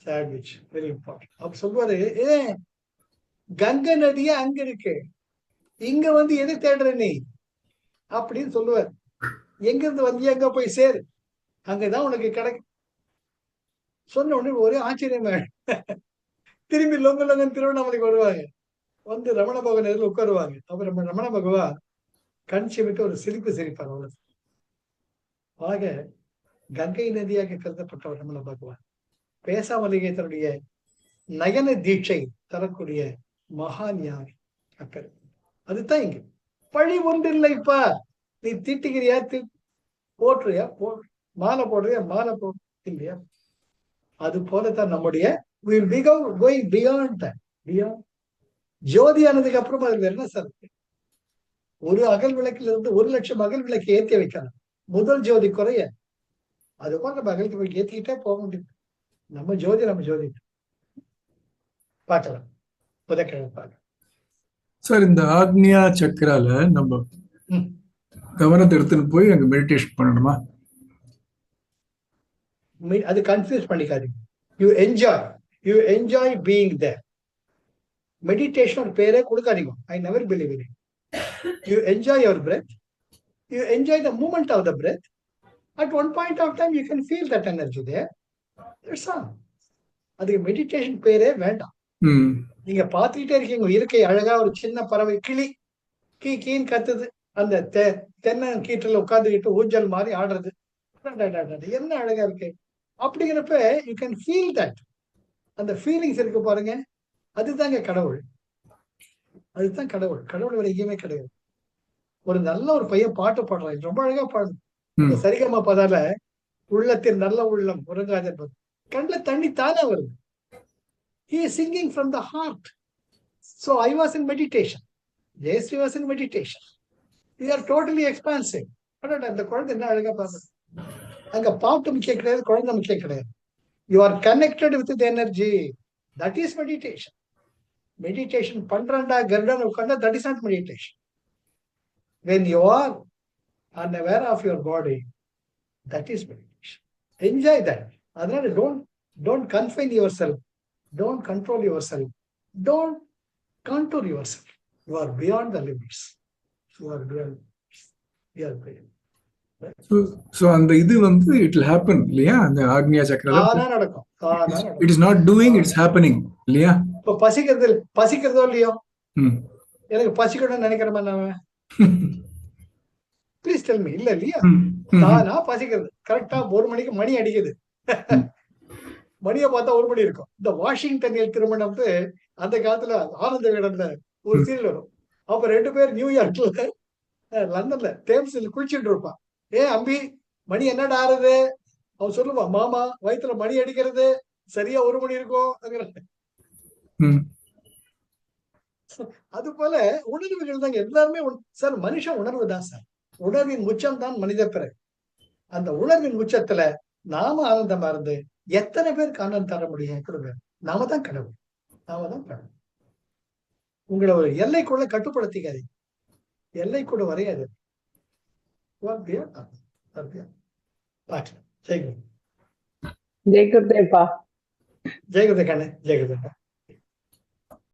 சாண்ட்விச் வெரி இம்பார்ட்டன்ட். அவர் சொல்லுவாரு, கங்கை நதியே அங்க இருக்கு, இங்க வந்து எது தேடுற நீ அப்படின்னு சொல்லுவார். எங்க இருந்து வந்து எங்க போய் சேரு, அங்கதான் உனக்கு கிடைக்கும். சொன்ன உடனே ஒரே ஆச்சரியமா திரும்பி லொங்கன் திருவண்ணாமலைக்கு வருவாங்க. வந்து ரமண பகவான் எதில் உட்காருவாங்க. அப்புறம் ரமண பகவான் கண் சிமிட்டு ஒரு சிரிப்பார். அவ்வளவு. ஆக கங்கை நதியாக கருதப்பட்டவர் ரமண பகவான். பேசாமலேயே தன்னுடைய நயன தீட்சை தரக்கூடிய மகா ஞானி அக்கறை. அதுதான் இங்க பழி ஒன்று இல்லைப்பா, நீ திட்டுகிறியா போற்றுறியா மாலை போடுறியா மாலை இல்லையா. அது போலதான் நம்முடைய going beyond that, beyond ஜோதி ஆனதுக்கு அப்புறம் அதுல என்ன சார் இருக்கு? ஒரு அகல் விளக்குல இருந்து 1,00,000 அகல் விளக்கு ஏற்றி வைக்கலாம். முதல் ஜோதி குறைய அது போல நம்ம அகல் விளக்கு ஏத்திக்கிட்டே போக முடியும். நம்ம ஜோதி பார்க்கலாம். புதக்கிழமை பார்க்கலாம் சார். இந்த ஆக்னியா சக்கரால நம்ம கவனத்தை எடுத்துன்னு போய் அங்க மெடிடேஷன் பண்ணணுமா? அது கன்ஃபியூஸ் பண்ணிக்காதீங்க. You enjoy being there. Meditation பேரே கொடுக்காதீங்க. I never believe in it. You enjoy your breath, you enjoy the moment of the breath. At one point of time you can feel that energy there. That's all. அதுக்கு meditation பேரே வேண்டாம். நீங்க பார்த்துக்கிட்டே இருக்கீங்க, இயற்கை அழகா ஒரு சின்ன பறவை கிளி கீன்னு கத்துது, அந்த தென்னை கீற்றில் உட்காந்துக்கிட்டு ஊஞ்சல் மாதிரி ஆடுறது, என்ன அழகா இருக்கு. அப்படிங்கிறப்ப யூ கேன் ஃபீல் தட். அந்த ஃபீலிங்ஸ் இருக்கு பாருங்க, அதுதாங்க கடவுள். அதுதான் கடவுள். கடவுள் வேற எங்கேயுமே கிடையாது. ஒரு நல்ல ஒரு பையன் பாட்டு பாடுறான், ரொம்ப அழகா பாடுது. சரிகமா பதால உள்ளத்தில் நல்ல உள்ளம் உறங்காத கண்ணில் தண்ணி தானே வருது. He is singing from the heart. So I was in meditation. Jayasri was in meditation. We are totally expansive. அந்த குழந்தை என்ன அழகா பாடுறது. அங்க பாட்டு முக்கியம் கிடையாது, குழந்தை முக்கியம் கிடையாது. You are connected with the energy. That is meditation. Meditation பண்றண்டா கருடன் உட்கார்ந்தா, that is not meditation. When you are unaware of your body, that is meditation. Enjoy that. அதனால don't confine yourself. Don't control yourself. Don't contour yourself. You are beyond the limits. You are beyond. You are beyond. So அந்த இது வந்து it will happen இல்லையா? அந்த ஆக்னியா சக்கரல நடக்கும். It is not doing, it's happening இல்லையா? இப்ப பசிக்கிறதோ இல்லையோ, எனக்கு பசிக்கணும்னு நினைக்கிறேன் நான். Please tell me. இல்லையா? நான் பசிக்கிறது. கரெக்டா 1 மணிக்கு மணி அடிக்குது. மணியை பார்த்தா 1 மணி இருக்கும். இந்த வாஷிங்டனில் திருமணம் அந்த காலத்துல ஆனந்த விகடன்ல ஒரு சீரியல் வரும். அப்ப 2 பேர் நியூயார்க்ல லண்டன்ல தேம்ஸ்ல குளிச்சுட்டு இருப்பான். அம்பி மணி என்னடா ஆறுது? அவன் சொல்லுவான், மாமா வயிற்றுல மணி அடிக்கிறது சரியா 1 மணி இருக்கும். அது போல உணர்வுகள் தாங்க எல்லாருமே. சார் மனுஷன் உணர்வு தான் சார். உணர்வின் உச்சம் தான் மனித பிறகு. அந்த உணர்வின் உச்சத்துல நாம ஆனந்தமா இருந்து எத்தனை பேருக்கு ஆனந்தம் தர முடியும்? கொடுங்க. நாம தான் கடவுள். உங்களை ஒரு எல்லைக்குள்ள கட்டுப்படுத்திக்காதீங்க. எல்லைக்குள்ள வரையாது. ஜெயகுருதேவா. ஜெயகுருதே கண்ணு. ஜெயகுருதேவா.